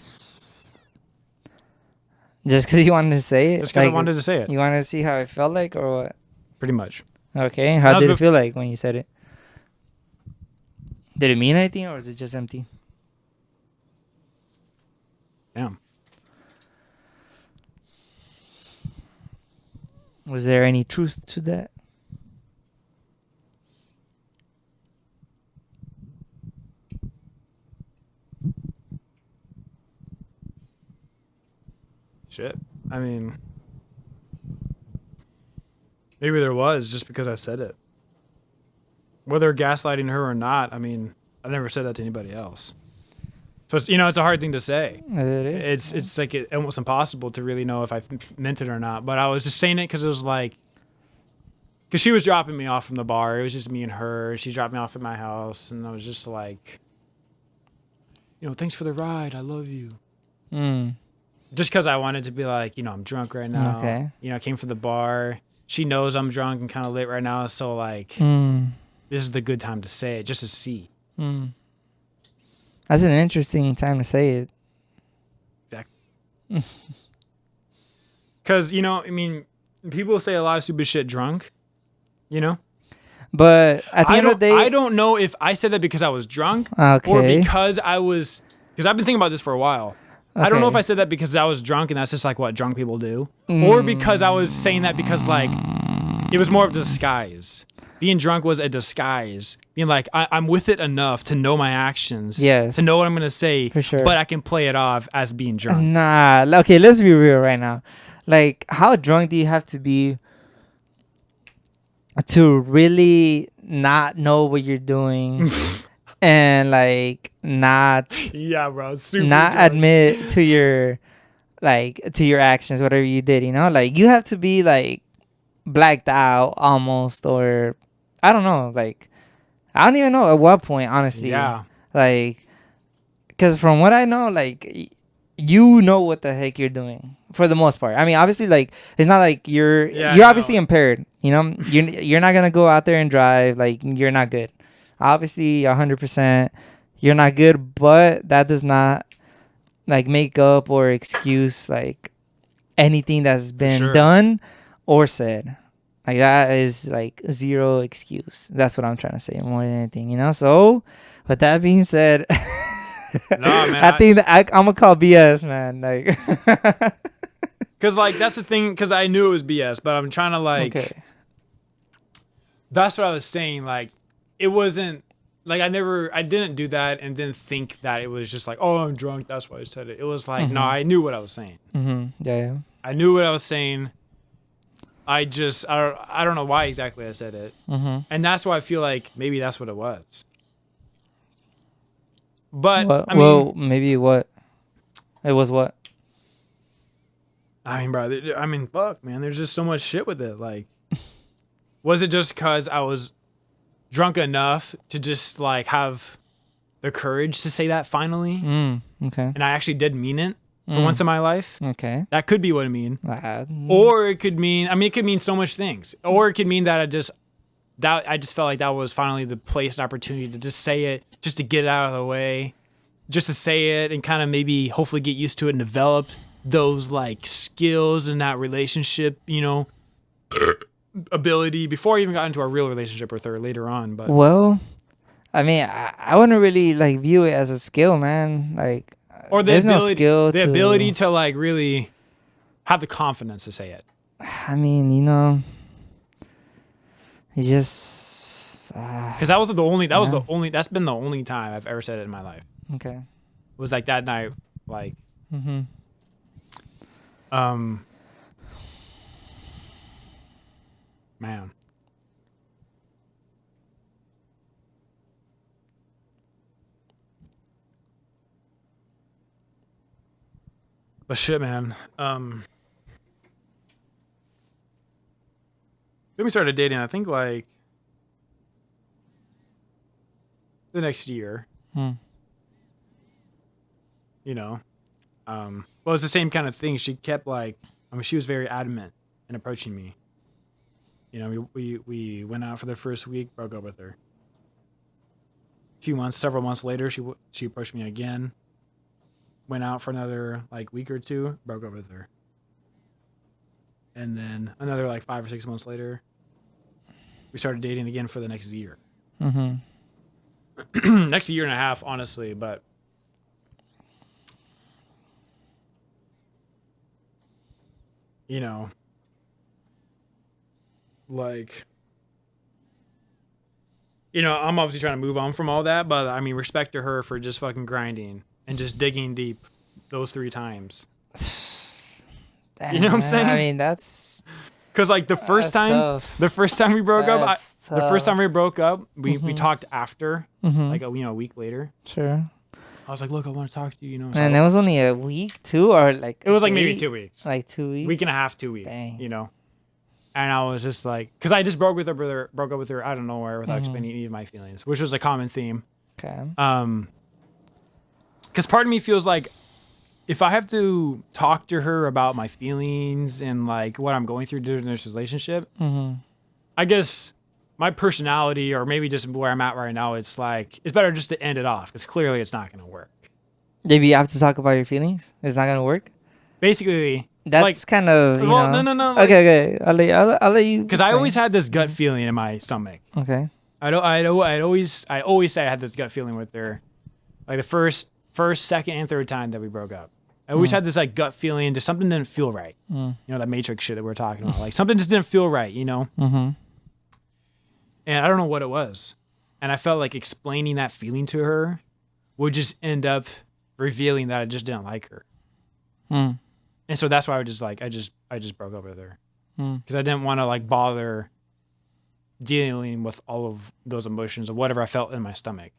Just because you wanted to say it, Just because I wanted to say it, You wanted to see how it felt like, or what? pretty much. Okay, how That did was it feel like when you said it? Did it mean anything, or was it just empty? Damn. Was there any truth to that? Shit. I mean, maybe there was, just because I said it. Whether gaslighting her or not, I mean, I never said that to anybody else. So it's, it's a hard thing to say. It is. It's like almost impossible to really know if I meant it or not. But I was just saying it because it was like, because she was dropping me off from the bar. It was just me and her. She dropped me off at my house, and I was just like, thanks for the ride. I love you. Just because I wanted to be like, I'm drunk right now. Okay. I came from the bar. She knows I'm drunk and kind of lit right now. So like, this is the good time to say it, just to see. That's an interesting time to say it. Exactly. Because, I mean, people say a lot of stupid shit drunk, But at the end of the day, I don't know if I said that because I was drunk Okay. or because because I've been thinking about this for a while. I don't know Okay. if I said that because I was drunk and that's just like what drunk people do, or because I was saying that because like it was more of a disguise. Being drunk was a disguise. Being like, I'm with it enough to know my actions, Yes. to know what I'm going to say, For sure. but I can play it off as being drunk. Nah. Okay, let's be real right now. Like, how drunk do you have to be to really not know what you're doing and like not Yeah, bro. Super not drunk. admit to your actions, whatever you did, like you have to be like blacked out almost, or I don't know, like I don't even know at what point, honestly. Yeah. Like, because from what I know, like you know what the heck you're doing for the most part. I mean, obviously, like it's not like you're obviously impaired. You're not gonna go out there and drive. Like you're not good. Obviously, 100%, you're not good. But that does not like make up or excuse like anything that's been done or said. Like that is like zero excuse. That's what I'm trying to say more than anything. So, with that being said. No, man. I think that I'm gonna call BS, man. Like, because like that's the thing. Because I knew it was BS, but I'm trying to like. Okay. That's what I was saying. Like, it wasn't like I didn't do that and didn't think that it was just like, oh, I'm drunk. That's why I said it. It was like, no, I knew what I was saying. Yeah. I knew what I was saying. I don't know why exactly I said it. Mm-hmm. And that's why I feel like maybe that's what it was. But What? I mean, Well, maybe what? It was what? I mean, bro, fuck, man, there's just so much shit with it. Like, was it just because I was drunk enough to just like have the courage to say that finally? Okay. And I actually did mean it for once in my life. Okay. That could be what it mean. Or it could mean, it could mean so much things. Or it could mean that I just felt like that was finally the place and opportunity to just say it, just to get it out of the way, just to say it and kind of maybe hopefully get used to it and develop those like skills in that relationship, ability before I even got into a real relationship with her later on. But well, I mean, I wouldn't really like view it as a skill, man. Like, or there's no skill. The ability to like really have the confidence to say it. I mean, you just because that's been the only time I've ever said it in my life. Okay. It was like that night, like man. But shit, man. Then we started dating, I think like the next year. Well, it's the same kind of thing. She kept like, she was very adamant in approaching me. We went out for the first week, broke up with her. Several months later, she approached me again. Went out for another like week or two, broke up with her. And then another like 5 or 6 months later, we started dating again for the next year. Next year and a half, honestly, but I'm obviously trying to move on from all that, but I mean, respect to her for just fucking grinding and just digging deep those 3 times. Damn, you know what I'm saying? I mean, that's because like the first time we broke up, we talked after like a week later. Sure. I was like, look, I want to talk to you. And it was only a week, too, or like it was like maybe 2 weeks. Like 2 weeks, week and a half, 2 weeks. Dang. And I was just like, because I just broke up with her out of nowhere without explaining any of my feelings, which was a common theme. Okay. Because part of me feels like if I have to talk to her about my feelings and like what I'm going through during this relationship, I guess my personality or maybe just where I'm at right now, it's like, it's better just to end it off because clearly it's not going to work. If you have to talk about your feelings, it's not going to work? Basically. That's like, kind of, no. Like, okay. I'll let you. Because I always had this gut feeling in my stomach. Okay. I always say I had this gut feeling with her. Like the first, second, and third time that we broke up. I always had this like gut feeling, just something didn't feel right. That Matrix shit that we're talking about. Like something just didn't feel right, And I don't know what it was. And I felt like explaining that feeling to her would just end up revealing that I just didn't like her. And so that's why I just broke up with her. Because I didn't want to like bother dealing with all of those emotions or whatever I felt in my stomach.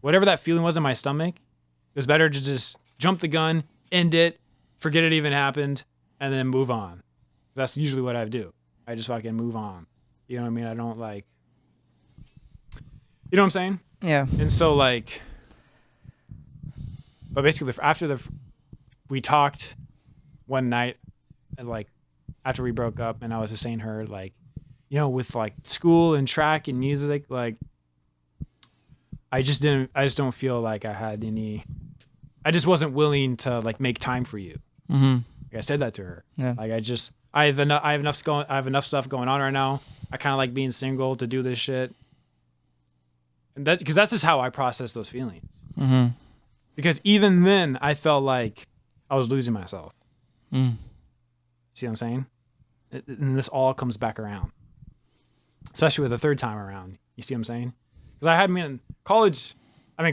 Whatever that feeling was in my stomach, it was better to just jump the gun, end it, forget it even happened, and then move on. That's usually what I do. I just fucking move on. You know what I mean? I don't like... You know what I'm saying? Yeah. And so like... But basically, we talked one night, and like after we broke up, and I was just saying to her, like, with like school and track and music, like I just don't feel like I had any... I just wasn't willing to like make time for you. Like I said that to her. Yeah. Like I have enough stuff going on right now. I kind of like being single to do this shit. And because that's just how I process those feelings. Because even then I felt like I was losing myself. See what I'm saying? And this all comes back around, especially with the third time around. You see what I'm saying? Because I had me in college.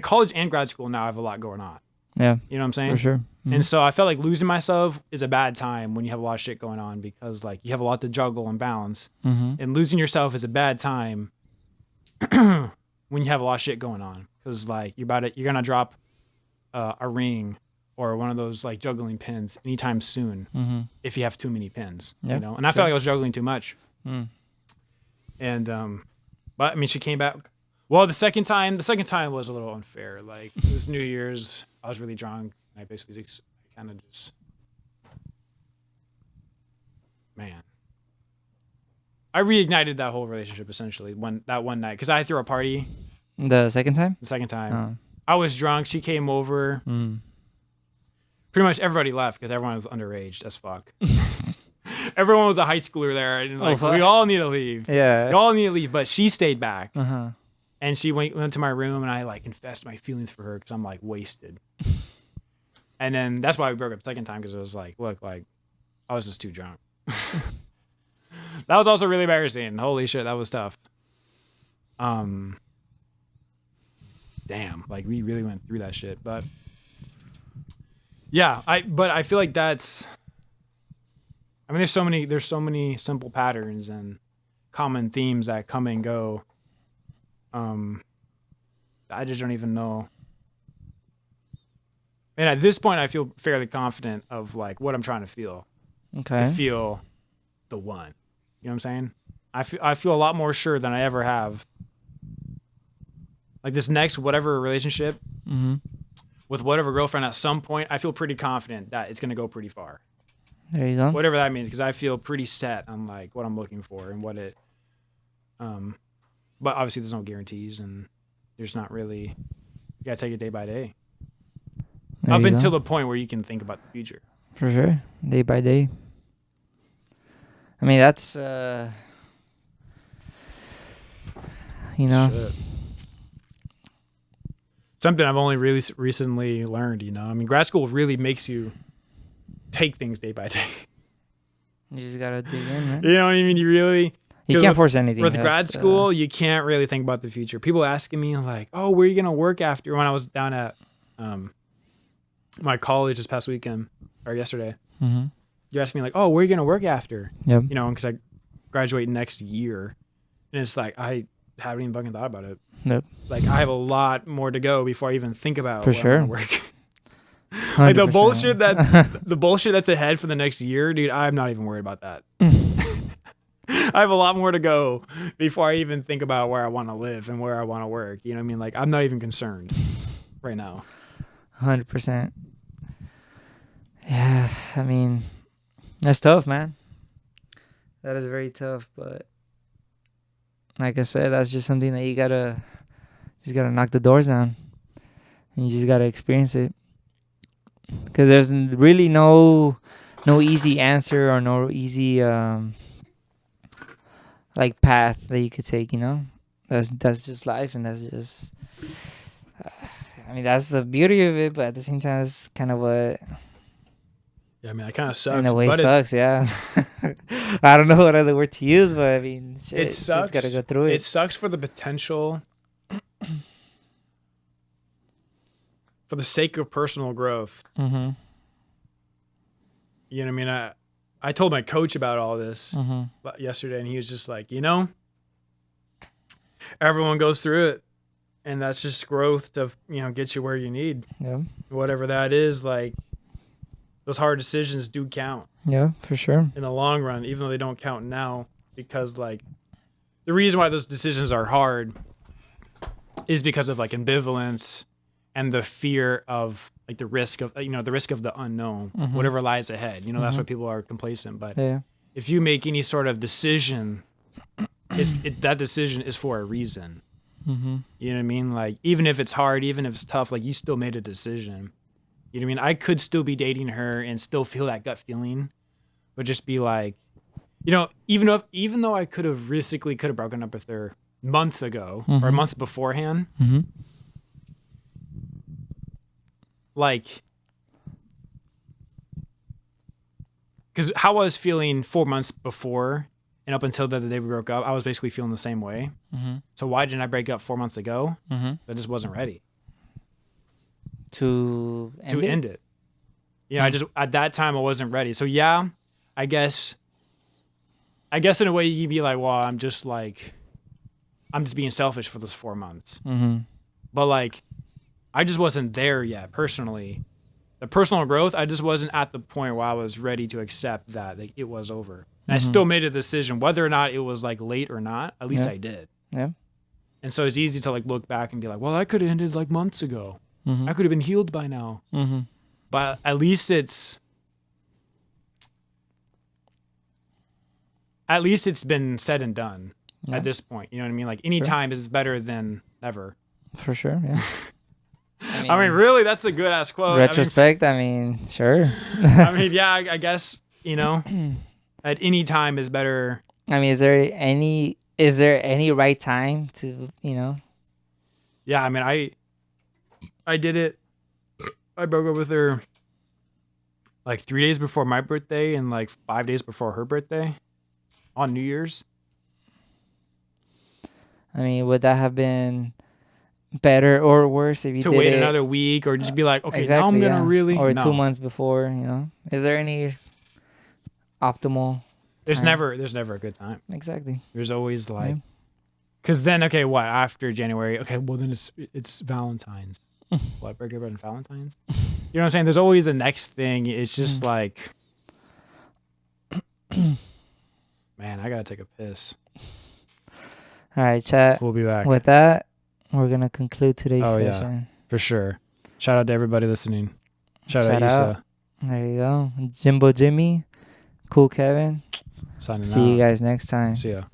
College and grad school now I have a lot going on. Yeah. You know what I'm saying? For sure. And so I felt like losing myself is a bad time when you have a lot of shit going on, because like you have a lot to juggle and balance. And losing yourself is a bad time when you have a lot of shit going on, because like you're gonna drop a ring or one of those like juggling pins anytime soon if you have too many pins. You know, and I felt like I was juggling too much. And but I mean, she came back. Well, the second time was a little unfair. Like it was New Year's, I was really drunk. I basically kind of just, man, I reignited that whole relationship essentially that one night, because I threw a party. The second time? The second time. I was drunk. She came over. Pretty much everybody left because everyone was underage as fuck. Everyone was a high schooler there. And like, we all need to leave. Yeah. We all need to leave. But she stayed back. And she went to my room, and I like confessed my feelings for her because I'm like wasted. And then that's why we broke up the second time, because it was like, look, like I was just too drunk. That was also really embarrassing. Holy shit, that was tough. Damn, like we really went through that shit. But yeah, I feel like there's so many simple patterns and common themes that come and go. I just don't even know. And at this point, I feel fairly confident of like what I'm trying to feel. Okay. To feel the one. You know what I'm saying? I feel a lot more sure than I ever have. Like this next whatever relationship with whatever girlfriend, at some point, I feel pretty confident that it's gonna go pretty far. There you go. Whatever that means, because I feel pretty set on like what I'm looking for and what it. But obviously, there's no guarantees, and there's not really. You gotta take it day by day. Up until the point where you can think about the future. For sure, day by day. I mean, that's you know. Shit. Something I've only really recently learned, you know. I mean, grad school really makes you take things day by day. You just gotta dig in, man. You know what I mean? You can't force anything. With grad school, you can't really think about the future. People asking me like, "Oh, where are you gonna work after?" When I was down at my college this past weekend or yesterday, you asked me like, "Oh, where are you gonna work after?" Yep. You know, because I graduate next year, and it's like I haven't even fucking thought about it. Nope. Like I have a lot more to go before I even think about for where sure. I'm gonna work. Like the bullshit that's ahead for the next year, dude. I'm not even worried about that. I have a lot more to go before I even think about where I want to live and where I want to work. You know what I mean? Like I'm not even concerned right now. 100%. Yeah, I mean, that's tough, man. That is very tough, but like I said, that's just something that you gotta knock the doors down, and you just gotta experience it. Because there's really no easy answer or no easy like path that you could take. You know, that's just life, and that's just. I mean, that's the beauty of it, but at the same time, it's kind of what. Yeah, I mean, it kind of sucks. In a way, it sucks. Yeah. I don't know what other word to use, but I mean, shit, it sucks. You just gotta go through it. It sucks for the potential. For the sake of personal growth. Mm-hmm. You know what I mean? I told my coach about all this yesterday, and he was just like, you know, everyone goes through it, and that's just growth to, you know, get you where you need. Yeah. Whatever that is, like, those hard decisions do count. Yeah, for sure. In the long run, even though they don't count now, because, like, the reason why those decisions are hard is because of, like, ambivalence and the fear of like the risk of, you know, the risk of the unknown, whatever lies ahead. You know, that's why people are complacent. But if you make any sort of decision, that decision is for a reason. You know what I mean? Like, even if it's hard, even if it's tough, like you still made a decision. You know what I mean? I could still be dating her and still feel that gut feeling, but just be like, you know, even though I could have broken up with her months ago or months beforehand. Like, because how I was feeling 4 months before and up until the day we broke up, I was basically feeling the same way. So why didn't I break up 4 months ago? I just wasn't ready to end it. You know, I just at that time I wasn't ready. So yeah, I guess in a way you'd be like, well, I'm just being selfish for those 4 months. But like, I just wasn't there yet personally. The personal growth, I just wasn't at the point where I was ready to accept that like, it was over. And I still made a decision whether or not it was like late or not. At least I did. Yeah. And so it's easy to like look back and be like, well, that could have ended like months ago. I could have been healed by now. But at least it's been said and done at this point. You know what I mean? Like any time is better than never. For sure. Yeah. I mean, really, that's a good ass quote. Retrospect. I mean, sure. I mean, yeah, I guess, you know, at any time is better. I mean, is there any right time to, you know? Yeah, I mean, I did it. I broke up with her like 3 days before my birthday and like 5 days before her birthday on New Year's. I mean, would that have been better or worse if you to did wait it another week or just be like, okay, exactly, now I'm gonna really or no. 2 months before, you know? Is there any optimal There's time? never a good time. Exactly. There's always like, because then okay, what after January? Okay, well then it's Valentine's. What, break up on Valentine's? You know what I'm saying? There's always the next thing. It's just like, man, I gotta take a piss. All right, chat. We'll be back. With that, we're gonna conclude today's session. Yeah, for sure. Shout out to everybody listening. Shout out Issa. There you go. Jimbo Jimmy. Cool Kevin. Signing See out. you guys next time. See ya.